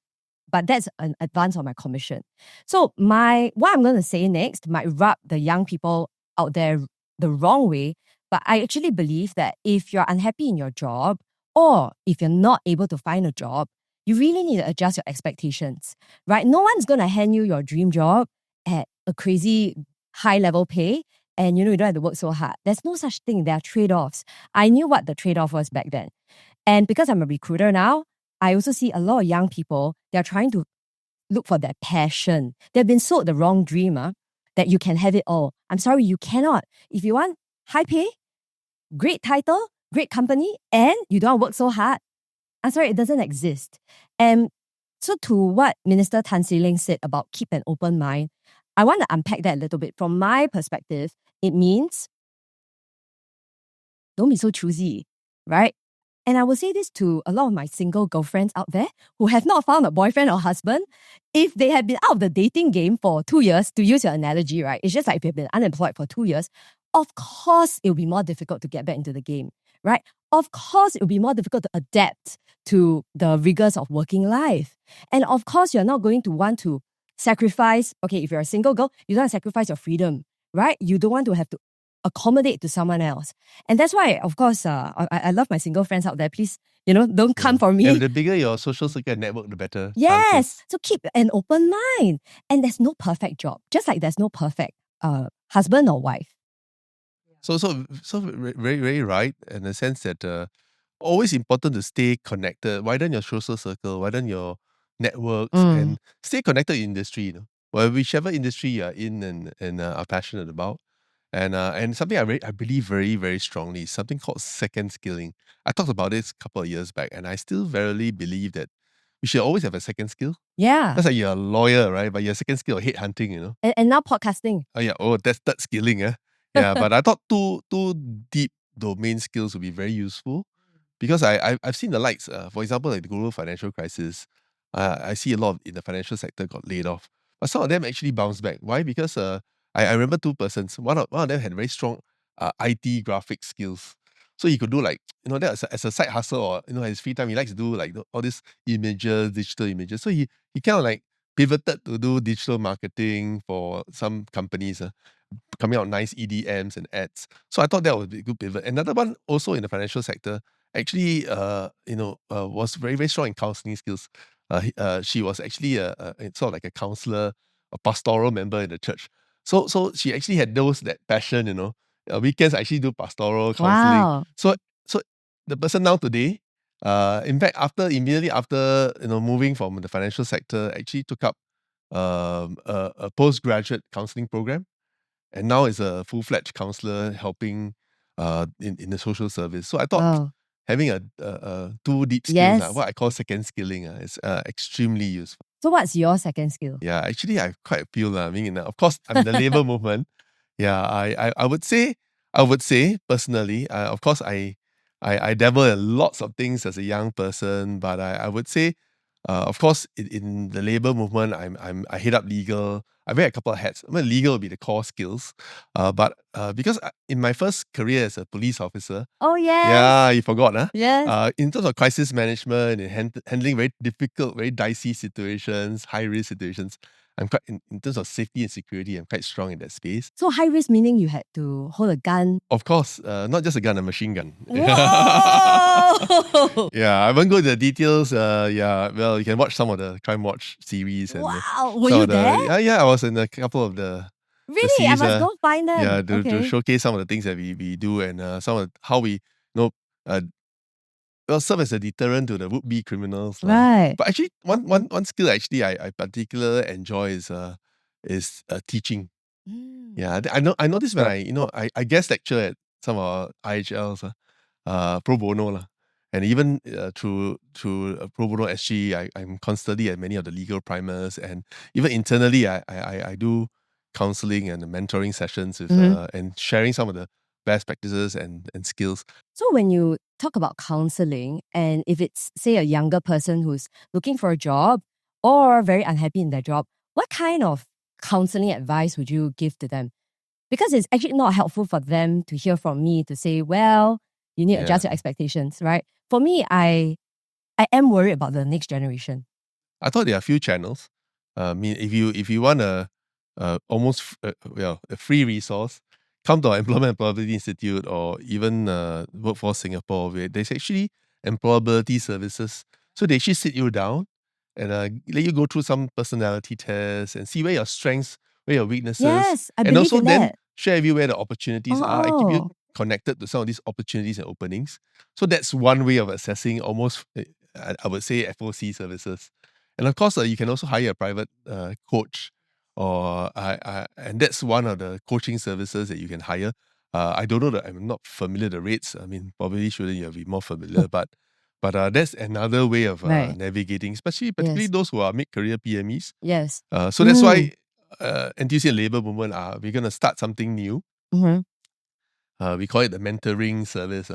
but that's an advance on my commission. So what I'm going to say next might rub the young people out there the wrong way, but I actually believe that if you're unhappy in your job or if you're not able to find a job, you really need to adjust your expectations, right? No one's going to hand you your dream job at a crazy high level pay and you don't have to work so hard. There's no such thing. There are trade-offs. I knew what the trade-off was back then. And because I'm a recruiter now, I also see a lot of young people, they're trying to look for their passion. They've been sold the wrong dream, that you can have it all. I'm sorry, you cannot. If you want high pay, great title, great company, and you don't work so hard, I'm sorry, it doesn't exist. And so to what Minister Tan See Leng said about keep an open mind, I want to unpack that a little bit. From my perspective, it means don't be so choosy, right? And I will say this to a lot of my single girlfriends out there who have not found a boyfriend or husband. If they have been out of the dating game for 2 years, to use your analogy, right? It's just like if you've been unemployed for 2 years, of course it'll be more difficult to get back into the game, right? Of course it'll be more difficult to adapt to the rigors of working life. And of course you're not going to want to sacrifice, okay, if you're a single girl, you don't want to sacrifice your freedom, right? You don't want to have to accommodate to someone else. And that's why, of course, I love my single friends out there. Please, don't come for me. And the bigger your social circle and network, the better. Yes. chances. So keep an open mind. And there's no perfect job. Just like there's no perfect husband or wife. So very, very right in the sense that always important to stay connected. Widen your social circle, widen your networks, and stay connected in industry. Well, whichever industry you're in and are passionate about. And something I believe very, very strongly is something called second skilling. I talked about this a couple of years back, and I still verily believe that we should always have a second skill. Yeah. That's like you're a lawyer, right? But your second skill, headhunting, And now podcasting. Oh yeah, that's third skilling, Yeah, but I thought two deep domain skills would be very useful because I've seen the likes. For example, like the global financial crisis. I see a lot in the financial sector got laid off, but some of them actually bounced back. Why? Because I remember two persons. One of them had very strong IT graphic skills, so he could do like that as a side hustle or his free time. He likes to do like all these images, digital images. So he kind of like pivoted to do digital marketing for some companies. Coming out nice EDMs and ads. So I thought that would be a good pivot. Another one also in the financial sector actually was very, very strong in counseling skills. She was actually sort of like a counselor, a pastoral member in the church. So she actually had that passion, weekends I actually do pastoral counseling. Wow. So the person now today, in fact, immediately after moving from the financial sector, actually took up a postgraduate counseling program, and now is a full-fledged counselor helping in the social service. So I thought Wow. having a two deep skills, Yes. what I call second skilling, is extremely useful. So what's your second skill? Yeah, actually I have quite a few. I mean, of course, I'm in the labor movement. Yeah, I would say personally, of course, I dabble in lots of things as a young person, but I would say Of course, in the labor movement, I head up legal. I wear a couple of hats. Legal will be the core skills, but because in my first career as a police officer, Oh, yes. yeah, you forgot, huh? Yes. In terms of crisis management and handling very difficult, very dicey situations, high risk situations, I'm quite in terms of safety and security, I'm quite strong in that space. So high risk meaning you had to hold a gun. Of course, not just a gun, a machine gun. Whoa! Yeah, I won't go into the details. Yeah, well, you can watch some of the Crime Watch series and Wow! Were some you of the there? yeah, I was in a couple of the Really? I series. must go find them. Yeah, to Okay. showcase some of the things that we do and some of how we uh, serve as a deterrent to the would-be criminals. Right. But actually, one skill actually I particularly enjoy is teaching. Yeah, I noticed when I guest lecture at some of our IHLs, pro bono lah. And even through Pro Bono SG, I'm constantly at many of the legal primers, and even internally, I do counseling and mentoring sessions with and sharing some of the best practices and skills. So when you talk about counseling, and if it's, say, a younger person who's looking for a job or very unhappy in their job, what kind of counseling advice would you give to them? Because it's actually not helpful for them to hear from me to say, well, you need to adjust your expectations, right? For me, I am worried about the next generation. I thought there are a few channels. If you want a free resource, come to our Employment Employability Institute or even Workforce Singapore, where there's actually employability services. So they actually sit you down and let you go through some personality tests and see where your strengths, where your weaknesses, Yes, I and believe also in then that. share with you where the opportunities are and keep you Oh, connected to some of these opportunities and openings. So that's one way of assessing almost, I would say, FOC services. And of course, you can also hire a private coach, or and that's one of the coaching services that you can hire. I don't know that I'm not familiar with the rates. I mean, probably shouldn't you be more familiar, but that's another way of right. navigating, particularly those who are mid-career PMEs. Yes. So that's why NTUC and Labour Movement we're going to start something new. We call it the mentoring service.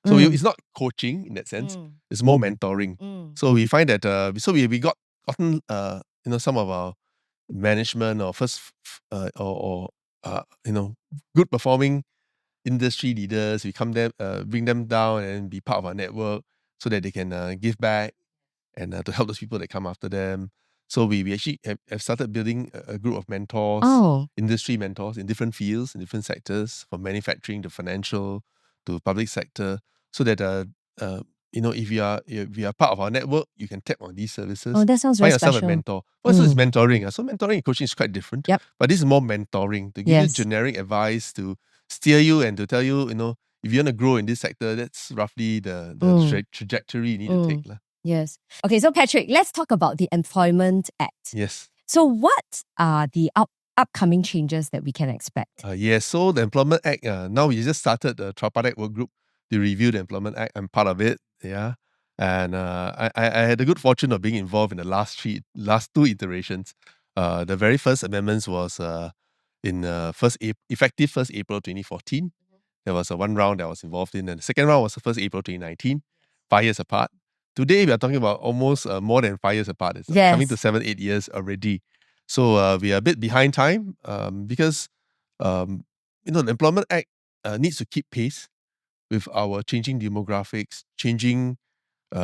So it's not coaching in that sense. It's more mentoring. So we find that we gotten some of our management or good performing industry leaders. We bring them down and be part of our network so that they can give back and to help those people that come after them. So we actually have started building a group of mentors, industry mentors in different fields, in different sectors, from manufacturing to financial to public sector, so that if you are part of our network, you can tap on these services. Oh, that sounds Find very yourself special. a mentor. Well, so it's mentoring. So mentoring and coaching is quite different. Yep. But this is more mentoring to give you generic advice, to steer you and to tell you, if you want to grow in this sector, that's roughly the trajectory you need to take. Yes. Okay, so Patrick, let's talk about the Employment Act. Yes. So what are the upcoming changes that we can expect? Yes, so the Employment Act, now we just started the tripartite work group to review the Employment Act. I'm part of it, yeah. And I had the good fortune of being involved in the last two iterations. The very first amendments was effective 1st April 2014. There was one round that I was involved in, and the second round was the 1st April 2019, 5 years apart. Today, we are talking about almost more than 5 years apart. It's coming to 7-8 years already. So we are a bit behind time because the Employment Act needs to keep pace with our changing demographics, changing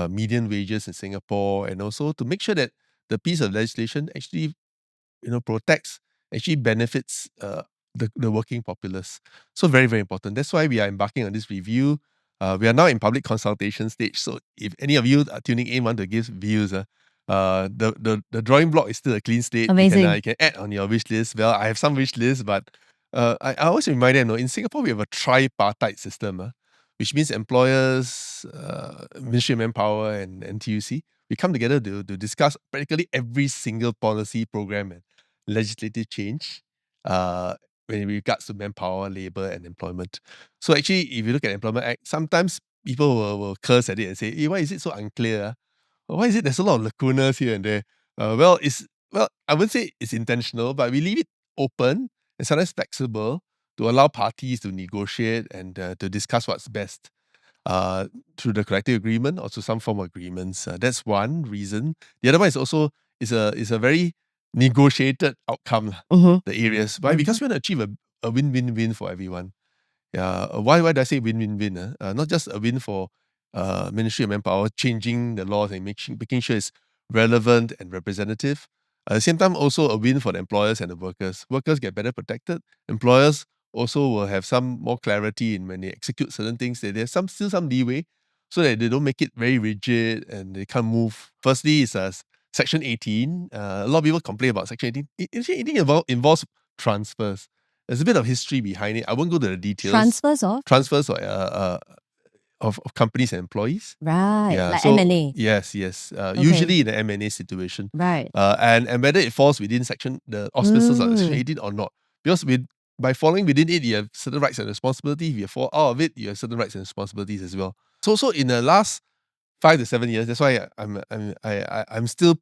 median wages in Singapore, and also to make sure that the piece of legislation actually protects, actually benefits the working populace. So very, very important. That's why we are embarking on this review. We are now in public consultation stage. So if any of you are tuning in want to give views, the drawing block is still a clean slate. Amazing. You can add on your wish list. Well, I have some wish lists, but I always remind them, in Singapore, we have a tripartite system, which means employers, Ministry of Manpower, and NTUC. We come together to discuss practically every single policy program and legislative change when regards to manpower, labor, and employment. So actually, if you look at Employment Act, sometimes people will curse at it and say, hey, why is it so unclear? Why is it there's a lot of lacunas here and there? I wouldn't say it's intentional, but we leave it open and sometimes flexible to allow parties to negotiate and to discuss what's best. through the collective agreement or to some form of agreements. That's one reason. The other one is also is a very negotiated outcome. The areas. Why? Because we want to achieve a win-win-win for everyone. Yeah. Why do I say win-win-win? Not just a win for Ministry of Manpower changing the laws and making sure it's relevant and representative. At the same time, also a win for the employers and the workers. Workers get better protected. Employers also will have some more clarity in when they execute certain things. That there's still some leeway, so that they don't make it very rigid and they can't move. Firstly, is Section 18. A lot of people complain about Section 18. Section 18 involves transfers. There's a bit of history behind it. I won't go to the details. Transfers of companies and employees. Right. Yeah, like so M&A. yes. Usually in an M&A situation. Right. And whether it falls within the auspices of Section 18 or not. Because by falling within it, you have certain rights and responsibilities. If you fall out of it, you have certain rights and responsibilities as well. So in the last 5 to 7 years, that's why I'm still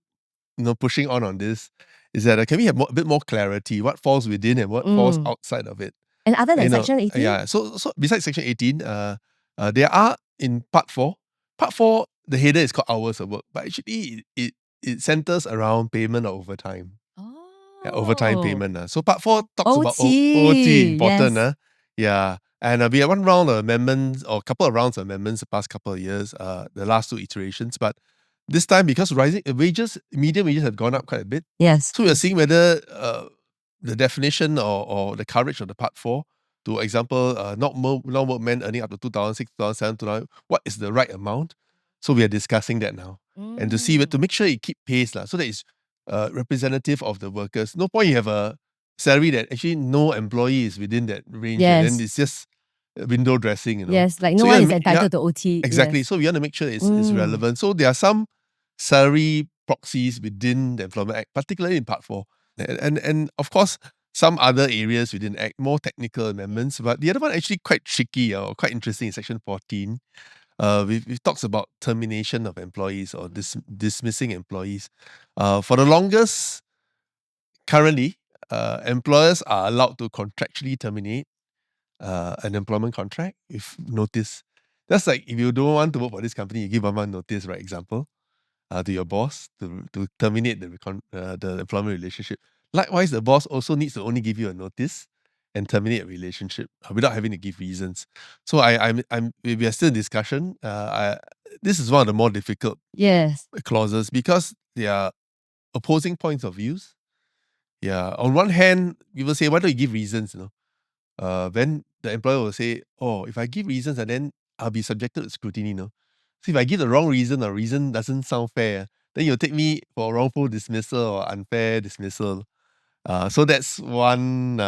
pushing on this, is that can we have a bit more clarity what falls within and what falls outside of it. And other than Section 18? Yeah. So besides Section 18, there are in Part 4. Part 4, the header is called hours of work, but actually it centers around payment of overtime. Yeah, overtime payment. So Part 4 talks about OT, important. Yes. Yeah. And we had one round of amendments, or a couple of rounds of amendments the past couple of years, the last 2 iterations. But this time, because rising wages, median wages have gone up quite a bit. Yes. So we are seeing whether the definition or the coverage of the Part 4, to example, non-work men earning up to 2006, 2007, what is the right amount? So we are discussing that now. And to make sure it keep pace, so that it's representative of the workers. No point you have a salary that actually no employee is within that range. Yes. And then it's just window dressing, Yes, like no one is entitled to OT. Exactly. Yes. So we want to make sure it's relevant. So there are some salary proxies within the Employment Act, particularly in Part 4. And of course, some other areas within the Act, more technical amendments. But the other one actually quite tricky or quite interesting in Section 14. We've talked about termination of employees or dismissing employees. For the longest, currently, employers are allowed to contractually terminate an employment contract with notice. That's like if you don't want to work for this company, you give 1 month notice, right? Example, to your boss to terminate the employment relationship. Likewise, the boss also needs to only give you a notice and terminate a relationship without having to give reasons. So we are still in discussion. This is one of the more difficult clauses because they are opposing points of views. Yeah. On one hand, people say, why don't you give reasons? Then the employer will say, oh, if I give reasons, and then I'll be subjected to scrutiny. So if I give the wrong reason or reason doesn't sound fair, then you'll take me for wrongful dismissal or unfair dismissal. So that's one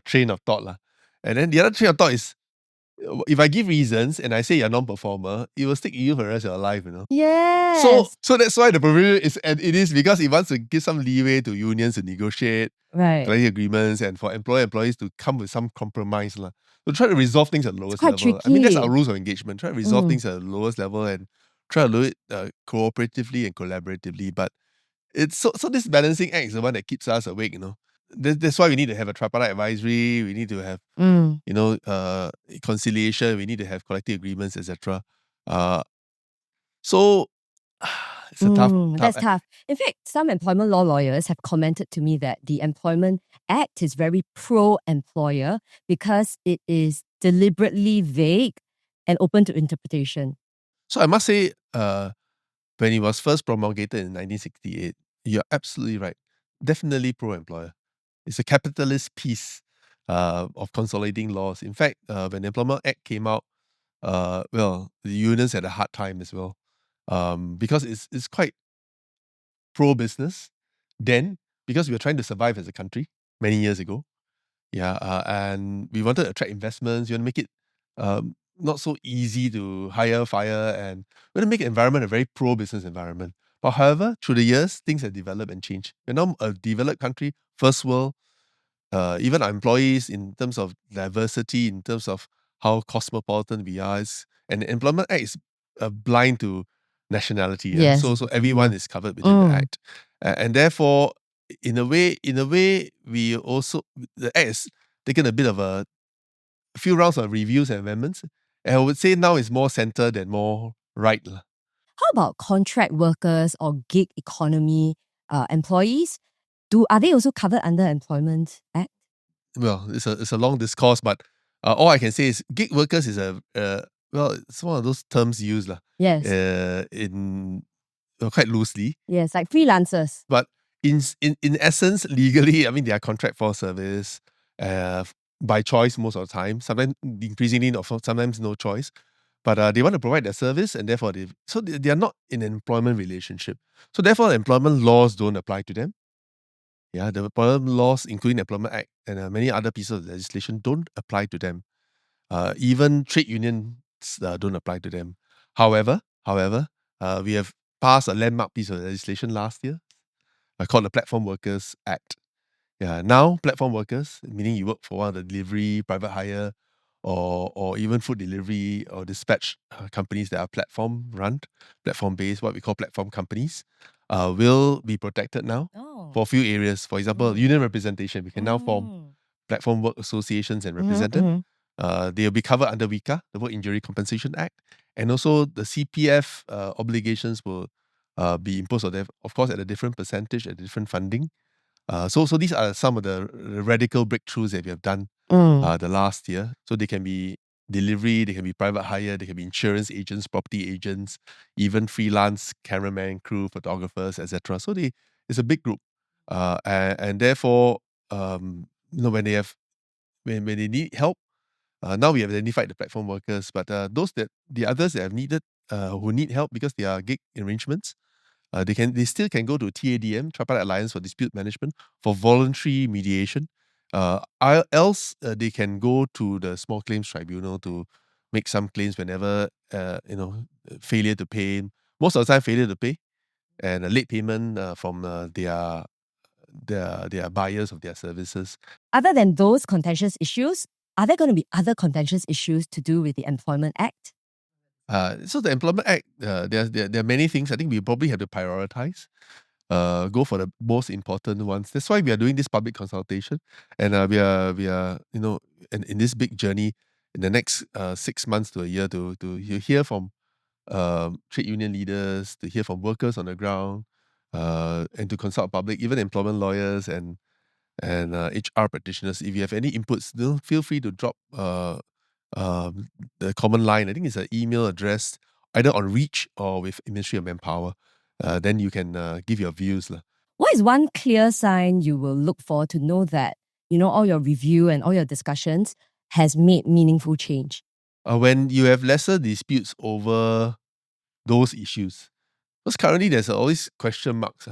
train of thought. And then the other train of thought is, if I give reasons and I say you're a non-performer, it will stick with you for the rest of your life, Yes. So that's why the provision is because it wants to give some leeway to unions to negotiate collective agreements and for employees to come with some compromise. To try to resolve things at the lowest level. Tricky. I mean, that's our rules of engagement. Try to resolve things at the lowest level and try to do it cooperatively and collaboratively. But it's so this balancing act is the one that keeps us awake, That's why we need to have a tripartite advisory. We need to have, conciliation. We need to have collective agreements, etc. So it's a tough. That's tough. In fact, some employment law lawyers have commented to me that the Employment Act is very pro-employer because it is deliberately vague and open to interpretation. So I must say, when it was first promulgated in 1968, you're absolutely right. Definitely pro-employer. It's a capitalist piece of consolidating laws. In fact, when the Employment Act came out, the unions had a hard time as well, because it's quite pro-business then, because we were trying to survive as a country many years ago. Yeah, and we wanted to attract investments. We want to make it not so easy to hire, fire, and we want to make the environment a very pro-business environment. But however, through the years, things have developed and changed. We're now a developed country, first world. Even our employees, in terms of diversity, in terms of how cosmopolitan we are, and the Employment Act is blind to nationality. Yes. So everyone is covered within the Act, and therefore, in a way, we also, the Act has taken a bit of a few rounds of reviews and amendments, And I would say now it's more center than more right. How about contract workers or gig economy employees? Are they also covered under Employment Act? Well, it's a long discourse, but all I can say is gig workers is it's one of those terms used Yes. in quite loosely. Yes, like freelancers. But in essence, legally, I mean, they are contract for service by choice most of the time. Sometimes increasingly, sometimes no choice. But they want to provide their service, and therefore they are not in an employment relationship. So therefore, employment laws don't apply to them. Yeah, the employment laws, including the Employment Act and many other pieces of legislation, don't apply to them. Even trade unions don't apply to them. However, we have passed a landmark piece of legislation last year called the Platform Workers Act. Yeah, now platform workers, meaning you work for one of the delivery, private hire, or even food delivery or dispatch companies that are platform based, what we call platform companies, will be protected now for a few areas. For example, union representation. We can now form platform work associations and represent them. They'll be covered under WICA, the Work Injury Compensation Act, and also the CPF obligations will be imposed on them, of course, at a different percentage, at a different funding. So these are some of the radical breakthroughs that we have done the last year. So they can be delivery, they can be private hire, they can be insurance agents, property agents, even freelance cameraman, crew, photographers, etc. So it's a big group, and therefore, when they need help, now we have identified the platform workers, but the others that have needed who need help because they are gig arrangements. They still can go to TADM, Tripartite Alliance for Dispute Management, for voluntary mediation. Else, they can go to the Small Claims Tribunal to make some claims whenever failure to pay. Most of the time, failure to pay and a late payment from their buyers of their services. Other than those contentious issues, are there going to be other contentious issues to do with the Employment Act? So the Employment Act, there are many things. I think we probably have to prioritize. Go for the most important ones. That's why we are doing this public consultation, and we are in this big journey in the next 6 months to a year to hear from trade union leaders, to hear from workers on the ground, and to consult public, even employment lawyers and HR practitioners. If you have any inputs, feel free to drop the common line. I think it's an email address either on Reach or with Ministry of Manpower. Then you can give your views. What is one clear sign you will look for to know that, all your review and all your discussions has made meaningful change? When you have lesser disputes over those issues. Because currently there's always question marks.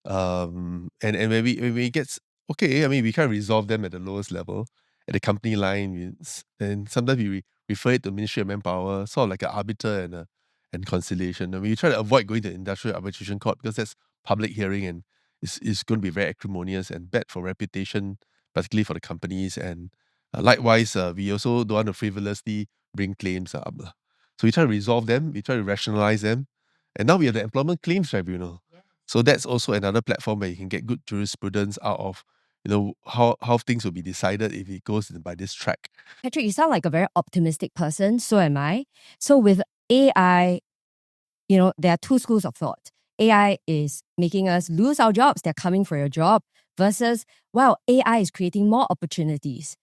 And when it gets okay, I mean, we can't resolve them at the lowest level, at the company line. And sometimes we refer it to Ministry of Manpower, sort of like an arbiter and conciliation. I mean, we try to avoid going to industrial arbitration court because that's public hearing and it's going to be very acrimonious and bad for reputation, particularly for the companies. And likewise, we also don't want to frivolously bring claims up. So we try to resolve them, we try to rationalize them. And now we have the Employment Claims Tribunal. So that's also another platform where you can get good jurisprudence out of, how things will be decided if it goes by this track. Patrick, you sound like a very optimistic person. So am I. So with AI, there are two schools of thought. AI is making us lose our jobs. They're coming for your job versus, wow, AI is creating more opportunities.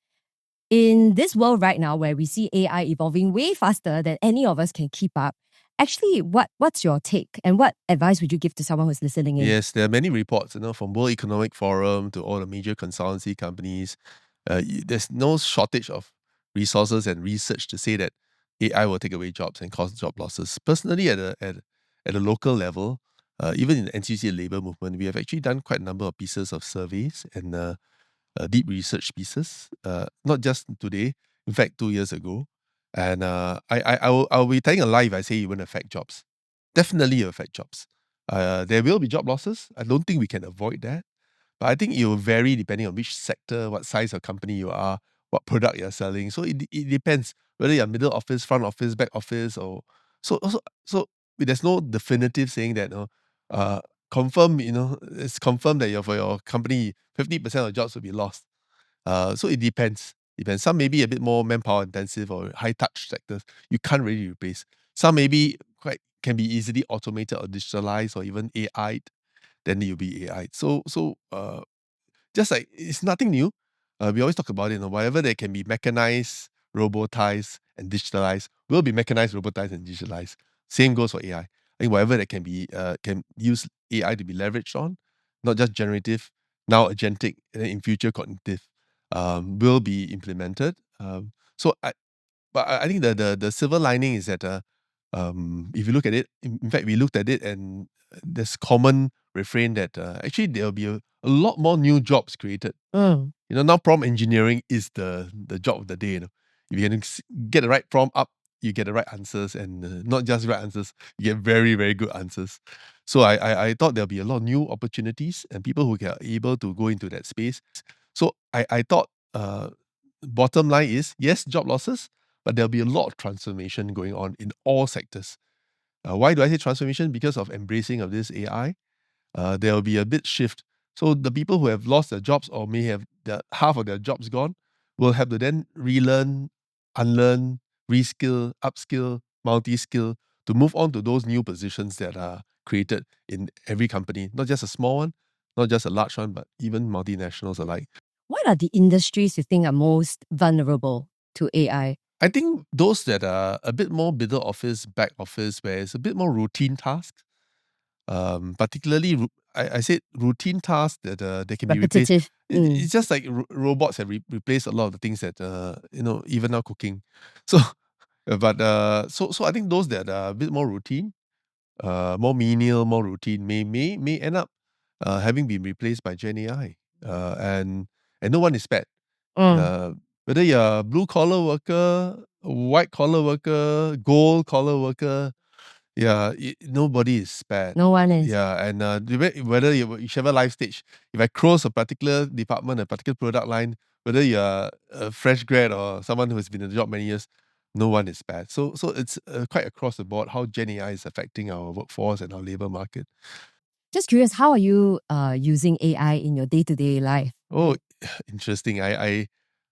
In this world right now where we see AI evolving way faster than any of us can keep up, actually, what's your take and what advice would you give to someone who's listening in? Yes, there are many reports, from World Economic Forum to all the major consultancy companies. There's no shortage of resources and research to say that AI will take away jobs and cause job losses. Personally, at a local level, even in the NCC labor movement, we have actually done quite a number of pieces of surveys and deep research pieces. Not just today, in fact, 2 years ago. And I'll be telling a lie if I say it won't affect jobs. Definitely it'll affect jobs. There will be job losses. I don't think we can avoid that. But I think it will vary depending on which sector, what size of company you are, what product you're selling. So it depends whether you're middle office, front office, back office, or so. So there's no definitive saying that confirm. It's confirmed that for your company 50% of jobs will be lost. So it depends. Depends. Some may be a bit more manpower intensive or high touch sectors. You can't really replace. Some maybe can be easily automated or digitalized or even AI'd. Then you'll be AI. So just like it's nothing new. We always talk about it. Whatever that can be mechanized, robotized, and digitalized will be mechanized, robotized, and digitalized. Same goes for AI. I think whatever that can be can use AI to be leveraged on, not just generative, now agentic, and then in future cognitive, will be implemented. But I think the silver lining is that if you look at it, in fact, we looked at it and there's common refrain that actually there'll be a lot more new jobs created. Now prompt engineering is the job of the day. If you can get the right prompt up, you get the right answers, and not just right answers, you get very, very good answers. So I thought there'll be a lot of new opportunities and people who are able to go into that space. So I thought bottom line is, yes, job losses, but there'll be a lot of transformation going on in all sectors. Why do I say transformation? Because of embracing of this AI, there will be a bit shift. So the people who have lost their jobs or may have half of their jobs gone will have to then relearn, unlearn, reskill, upskill, multi-skill to move on to those new positions that are created in every company, not just a small one, not just a large one, but even multinationals alike. What are the industries you think are most vulnerable to AI? I think those that are a bit more middle office, back office, where it's a bit more routine tasks, particularly I said routine tasks that they can be replaced. Repetitive. It's just like robots have replaced a lot of the things that even now cooking. So, so I think those that are a bit more routine, more menial, more routine may end up having been replaced by Gen AI, and no one is spared. Whether you're a blue collar worker, white collar worker, gold collar worker, yeah, nobody is spared. No one is. Yeah, and whether whichever life stage, if I cross a particular department, a particular product line, whether you're a fresh grad or someone who has been in the job many years, no one is spared. So it's quite across the board how Gen AI is affecting our workforce and our labor market. Just curious, how are you using AI in your day-to-day life? Oh, interesting. I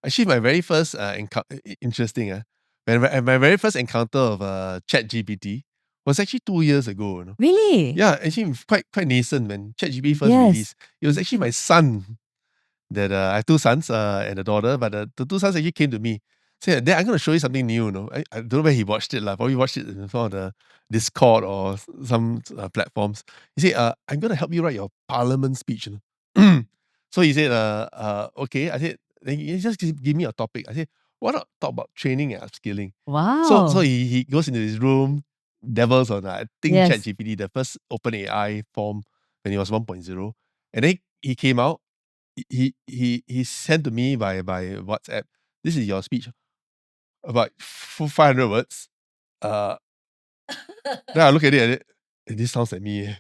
actually my very first interesting. My very first encounter of ChatGPT was actually 2 years ago. Really? Yeah, actually quite nascent when ChatGPT first Yes. released. It was actually my son that I have two sons and a daughter, but the two sons actually came to me. Said, Dad, I'm going to show you something new. I don't know where he watched it. Probably watched it in some of the Discord or some platforms. He said, I'm going to help you write your Parliament speech. So he said, okay. I said, you just give me a topic. I said, why not talk about training and upskilling? Wow. So he goes into his room, devils on, I think, Yes. ChatGPT, the first OpenAI form when it was 1.0. And then he came out. He sent to me by WhatsApp, this is your speech, about 500 words. Then I look at it, this sounds like me.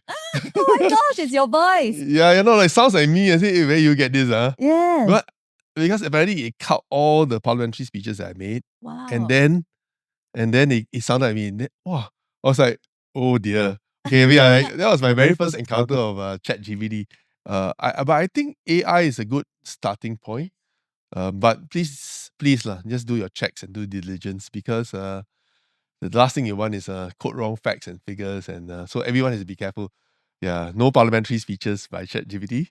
Oh my gosh, it's your voice. Yeah, like sounds like me. I say, where you get this? Yes. But because apparently it cut all the parliamentary speeches that I made. Wow. And then it sounded like me. Wow. I was like, oh dear. Okay, that was my very first encounter of ChatGPT. But I think AI is a good starting point. But please lah, just do your checks and due diligence, because the last thing you want is quote wrong facts and figures, and so everyone has to be careful. Yeah, no parliamentary speeches by ChatGPT.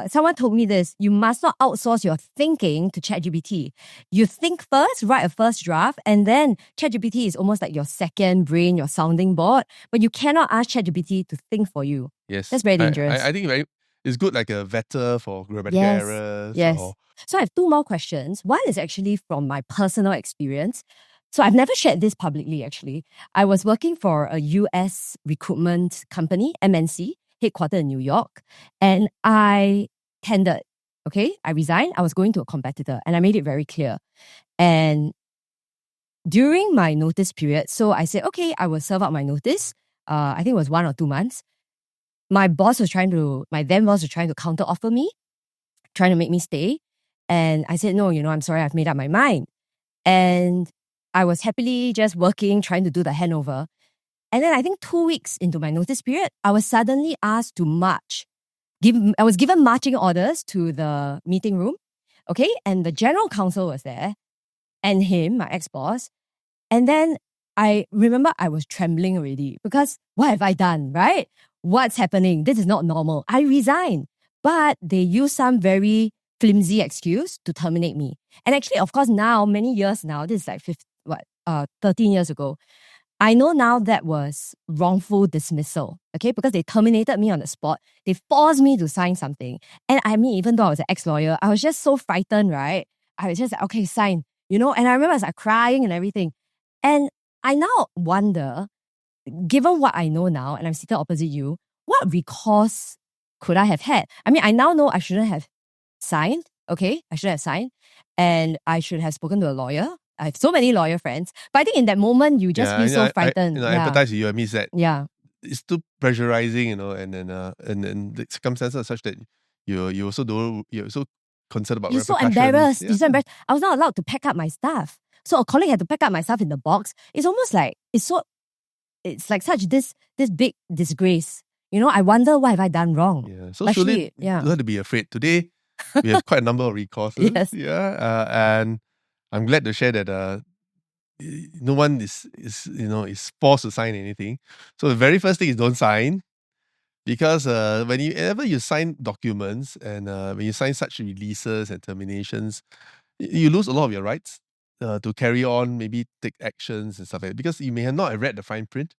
Someone told me this: you must not outsource your thinking to ChatGPT. You think first, write a first draft, and then ChatGPT is almost like your second brain, your sounding board. But you cannot ask ChatGPT to think for you. Yes, that's very dangerous. I think it's good, like a vector for grammatical errors. Yes. So I have two more questions. One is actually from my personal experience. So I've never shared this publicly, actually. I was working for a US recruitment company, MNC, headquartered in New York, and I tendered. Okay, I resigned. I was going to a competitor, and I made it very clear. And during my notice period, so I said, okay, I will serve out my notice. I think it was 1 or 2 months. My then boss was trying to counter offer me, trying to make me stay. And I said, no, I'm sorry, I've made up my mind. And I was happily just working, trying to do the handover. And then I think 2 weeks into my notice period, I was suddenly asked to march. I was given marching orders to the meeting room. Okay. And the general counsel was there and him, my ex-boss. And then I remember I was trembling already because what have I done, right? What's happening? This is not normal. I resigned. But they used some very flimsy excuse to terminate me. And actually, of course, now, many years now, this is like 13 years ago, I know now that was wrongful dismissal, okay? Because they terminated me on the spot. They forced me to sign something. And I mean, even though I was an ex-lawyer, I was just so frightened, right? I was just like, okay, sign, and I remember I was like crying and everything. And I now wonder, given what I know now, and I'm seated opposite you, what recourse could I have had? I mean, I now know I shouldn't have signed, okay? I should have signed. And I should have spoken to a lawyer. I have so many lawyer friends. But I think in that moment, you just feel so frightened. I empathize with you. I mean, that yeah. It's too pressurizing, and then the circumstances are such that you also don't, you're so concerned about You're so repercussions. embarrassed. You're so embarrassed. I was not allowed to pack up my stuff. So a colleague had to pack up my stuff in the box. It's almost like, it's like such this big disgrace. I wonder what have I done wrong. Yeah. So Shulin, you don't have to be afraid. Today, we have quite a number of recourses. Yes. Yeah. And I'm glad to share that no one is forced to sign anything. So the very first thing is don't sign. Because whenever you sign documents and when you sign such releases and terminations, you lose a lot of your rights to carry on, maybe take actions and stuff like that. Because you may have not read the fine print.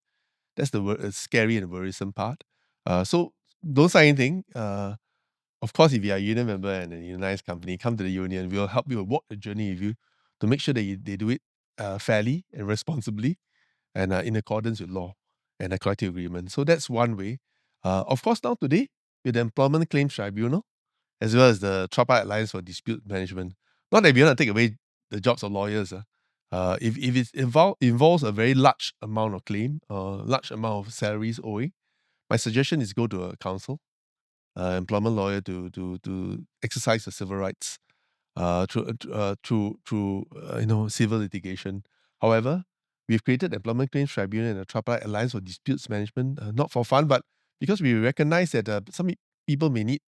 That's the scary and worrisome part. So don't sign anything. Of course, if you are a union member and a unionized company, come to the union. We'll help you walk the journey with you to make sure that they do it fairly and responsibly and in accordance with law and a collective agreement. So that's one way. Of course, now today, with the Employment Claims Tribunal, as well as the Tripartite Alliance for Dispute Management, not that we want to take away the jobs of lawyers. If it involves a very large amount of claim, large amount of salaries owing, my suggestion is go to a counsel, employment lawyer to exercise the civil rights through civil litigation. However, we've created the Employment Claims Tribunal and the Tripartite Alliance for Disputes Management, not for fun, but because we recognize that some people may need,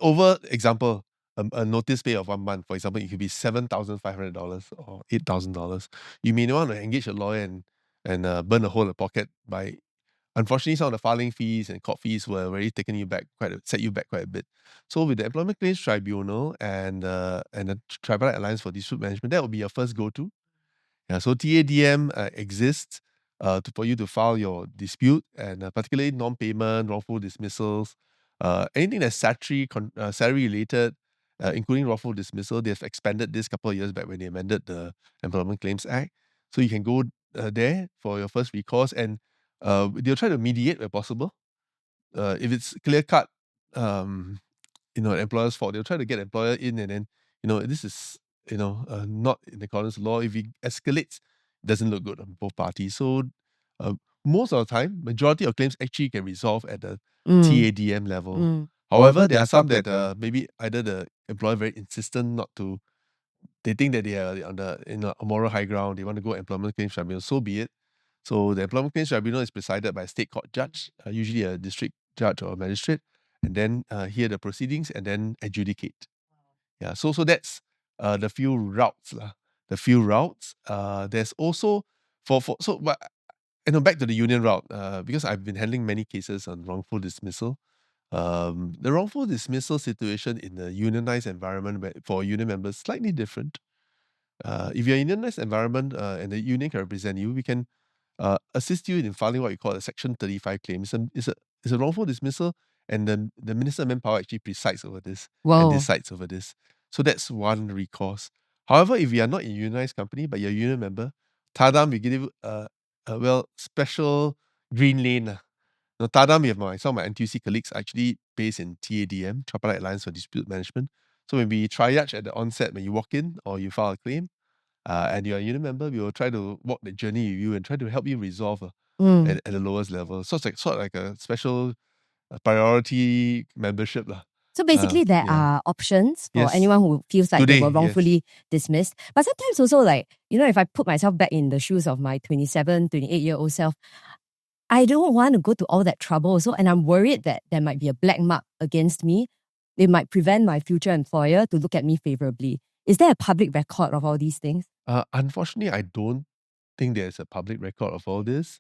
over example, a notice pay of 1 month, for example, it could be $7,500 or $8,000. You may want to engage a lawyer and burn a hole in the pocket by. Unfortunately, some of the filing fees and court fees were already set you back quite a bit. So with the Employment Claims Tribunal and the Tripartite Alliance for Dispute Management, that will be your first go-to. Yeah, so TADM exists for you to file your dispute, and particularly non-payment, wrongful dismissals, anything that's salary related, including wrongful dismissal. They've expanded this couple of years back when they amended the Employment Claims Act. So you can go there for your first recourse, and they'll try to mediate where possible. If it's clear-cut, an employer's fault, they'll try to get the employer in, and then, this is, not in accordance with law. If it escalates, it doesn't look good on both parties. So most of the time, majority of claims actually can resolve at the TADM level. However, there are some that maybe either the employer very insistent not to, they think that they are on a moral high ground, they want to go Employment Claims Tribunal, so be it. So the Employment Claims Tribunal is presided by a state court judge, usually a district judge or a magistrate, and then hear the proceedings and then adjudicate. Yeah, so that's the few routes. There's also back to the union route, because I've been handling many cases on wrongful dismissal. The wrongful dismissal situation in the unionized environment for union members is slightly different. If you're in a unionized environment and the union can represent you, we can assist you in filing what we call a Section 35 claim. It's a wrongful dismissal, and the Minister of Manpower actually presides over this and decides over this. So that's one recourse. However, if you are not in a unionized company, but you're a union member, TADAM will give you special green lane. Now, TADAM, we have some of my NTUC colleagues actually based in TADM, Tripartite Alliance for Dispute Management. So when we triage at the onset, when you walk in or you file a claim, and you're a union member, we will try to walk the journey with you and try to help you resolve at the lowest level. So it's sort of like a special priority membership. So basically, there are options for anyone who feels like they were wrongfully dismissed. But sometimes also, if I put myself back in the shoes of my 27, 28-year-old self, I don't want to go to all that trouble also. And I'm worried that there might be a black mark against me it might prevent my future employer to look at me favorably. Is there a public record of all these things? Unfortunately, I don't think there's a public record of all this.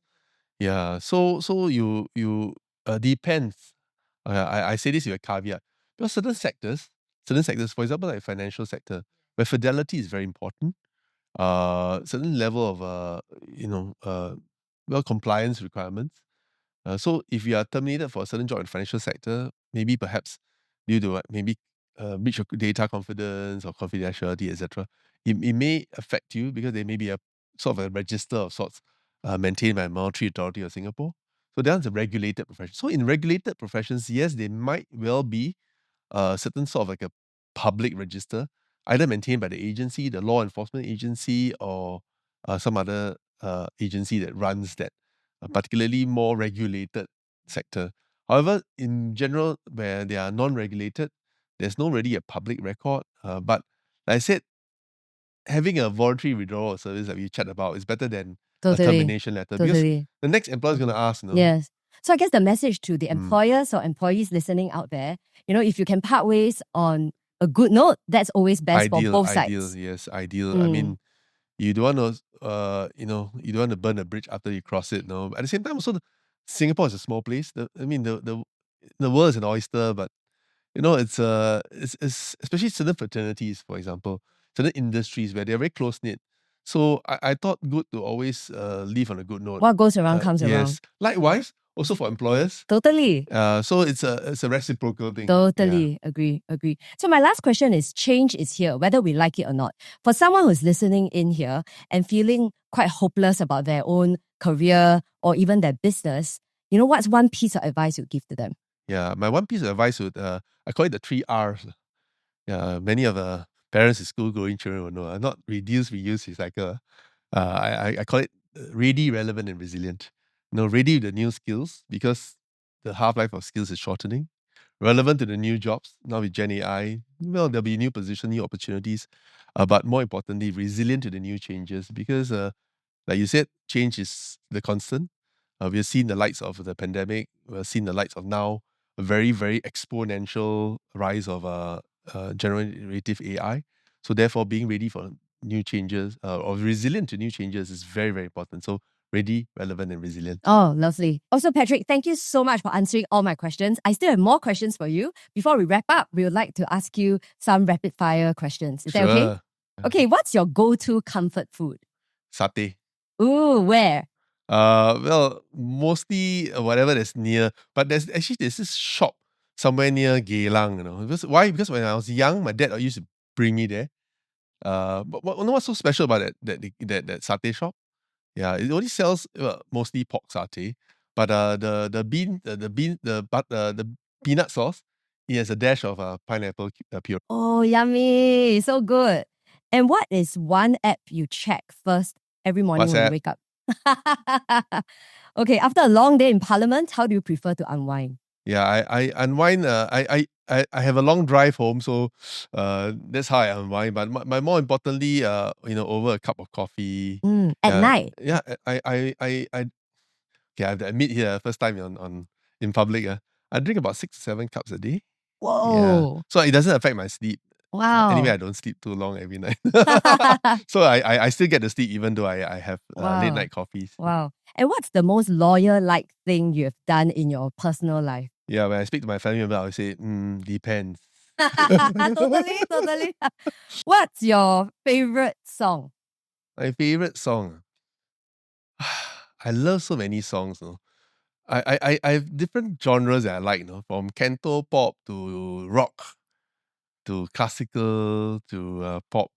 Yeah, so you depends. I say this with a caveat because certain sectors, for example, like financial sector, where fidelity is very important. Certain level of compliance requirements. So if you are terminated for a certain job in the financial sector, maybe perhaps due to maybe breach of data confidence or confidentiality, etc., it may affect you because there may be a sort of a register of sorts maintained by a Monetary Authority of Singapore. So that's a regulated profession. So in regulated professions, yes, there might well be certain sort of like a public register, either maintained by the agency, the law enforcement agency, or some other agency that runs that particularly more regulated sector. However, in general, where they are non-regulated, there's no really a public record. But like I said, having a voluntary withdrawal of service that we chat about is better than a termination letter because Totally. the next employer is going to ask, Yes. So I guess the message to the Mm. employers or employees listening out there, if you can part ways on a good note, that's always best for both sides. Yes, ideal. I Mm. mean, you don't want to, you don't want to burn a bridge after you cross it. No, at the same time, also, Singapore is a small place. The world is an oyster, but it's especially certain fraternities, for example, certain industries where they're very close knit. So I thought good to always leave on a good note. What goes around comes around. Yes. Likewise, also for employers. Totally. So it's a reciprocal thing. Totally. Agree. So my last question is, change is here, whether we like it or not. For someone who's listening in here and feeling quite hopeless about their own career or even their business, what's one piece of advice you'd give to them? Yeah, my one piece of advice would, I call it the 3 R's. Yeah, many of the parents in school growing children will know. Not reduce, reuse, recycle. I call it ready, relevant, and resilient. Ready with the new skills because the half-life of skills is shortening. Relevant to the new jobs. Now with Gen AI, there'll be new positions, new opportunities. But more importantly, resilient to the new changes because, like you said, change is the constant. We've seen the lights of the pandemic. We've seen the lights of now a very, very exponential rise of generative AI. So therefore, being ready for new changes or resilient to new changes is very, very important. So ready, relevant, and resilient. Oh, lovely. Also, Patrick, thank you so much for answering all my questions. I still have more questions for you. Before we wrap up, we would like to ask you some rapid fire questions. Is that okay? Sure. Okay, what's your go-to comfort food? Satay. Ooh, where? Well, mostly whatever that's near. But there's this shop somewhere near Geylang, Because why? Because when I was young, my dad used to bring me there. But what's so special about that satay shop? Yeah, it only sells mostly pork satay, but the peanut sauce, it has a dash of pineapple puree. Oh, yummy. So good. And what is one app you check first every morning when you WhatsApp. wake up? Okay, after a long day in Parliament, how do you prefer to unwind? Yeah, I unwind. I have a long drive home, so that's how I unwind. But my more importantly, over a cup of coffee. At night? Yeah, okay, I have to admit here, first time in public, I drink about 6 to 7 cups a day. Whoa. Yeah. So it doesn't affect my sleep. Wow. Anyway, I don't sleep too long every night. So I still get to sleep even though I have late night coffees. Wow. And what's the most lawyer-like thing you have done in your personal life? Yeah, when I speak to my family member, I would say, depends. Totally. What's your favorite song? My favorite song. I love so many songs. I have different genres that I like, from canto pop to rock to classical to pop.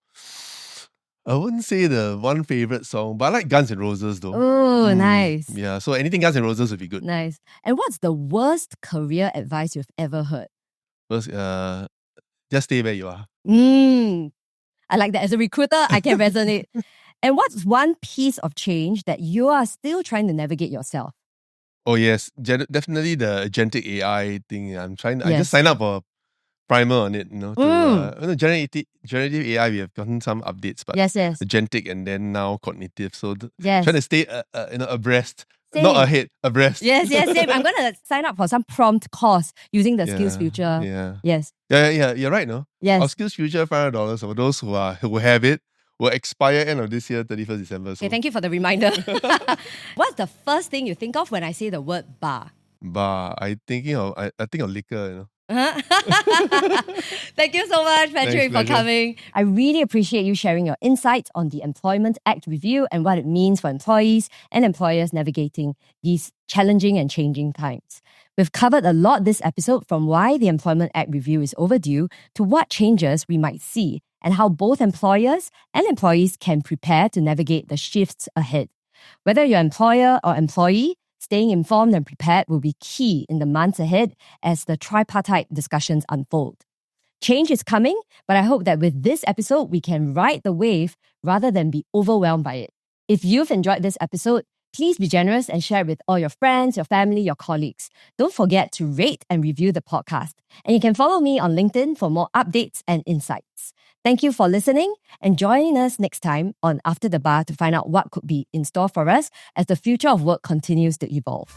I wouldn't say the one favorite song, but I like Guns N' Roses though. Oh, nice. Yeah, so anything Guns N' Roses would be good. Nice. And what's the worst career advice you've ever heard? First, just stay where you are. I like that. As a recruiter, I can resonate. And what's one piece of change that you are still trying to navigate yourself? Oh yes, definitely the agentic AI thing. I Yes. just signed up for a primer on it. To generative AI, we have gotten some updates, but Yes. agentic and then now cognitive. So Yes. trying to stay abreast Not ahead, abreast. Yes, same. I'm going to sign up for some prompt course using the Skills Future. Yeah. Yes. Yeah, you're right, no? Yes. Our Skills Future $500 for those who have it will expire end of this year, 31st December. So. Okay, thank you for the reminder. What's the first thing you think of when I say the word bar? Bar. I think of liquor, you know. Thank you so much, Patrick, for coming. I really appreciate you sharing your insights on the Employment Act review and what it means for employees and employers navigating these challenging and changing times. We've covered a lot this episode, from why the Employment Act review is overdue to what changes we might see and how both employers and employees can prepare to navigate the shifts ahead. Whether you're employer or employee, staying informed and prepared will be key in the months ahead as the tripartite discussions unfold. Change is coming, but I hope that with this episode, we can ride the wave rather than be overwhelmed by it. If you've enjoyed this episode, please be generous and share it with all your friends, your family, your colleagues. Don't forget to rate and review the podcast. And you can follow me on LinkedIn for more updates and insights. Thank you for listening and joining us next time on After the Bar to find out what could be in store for us as the future of work continues to evolve.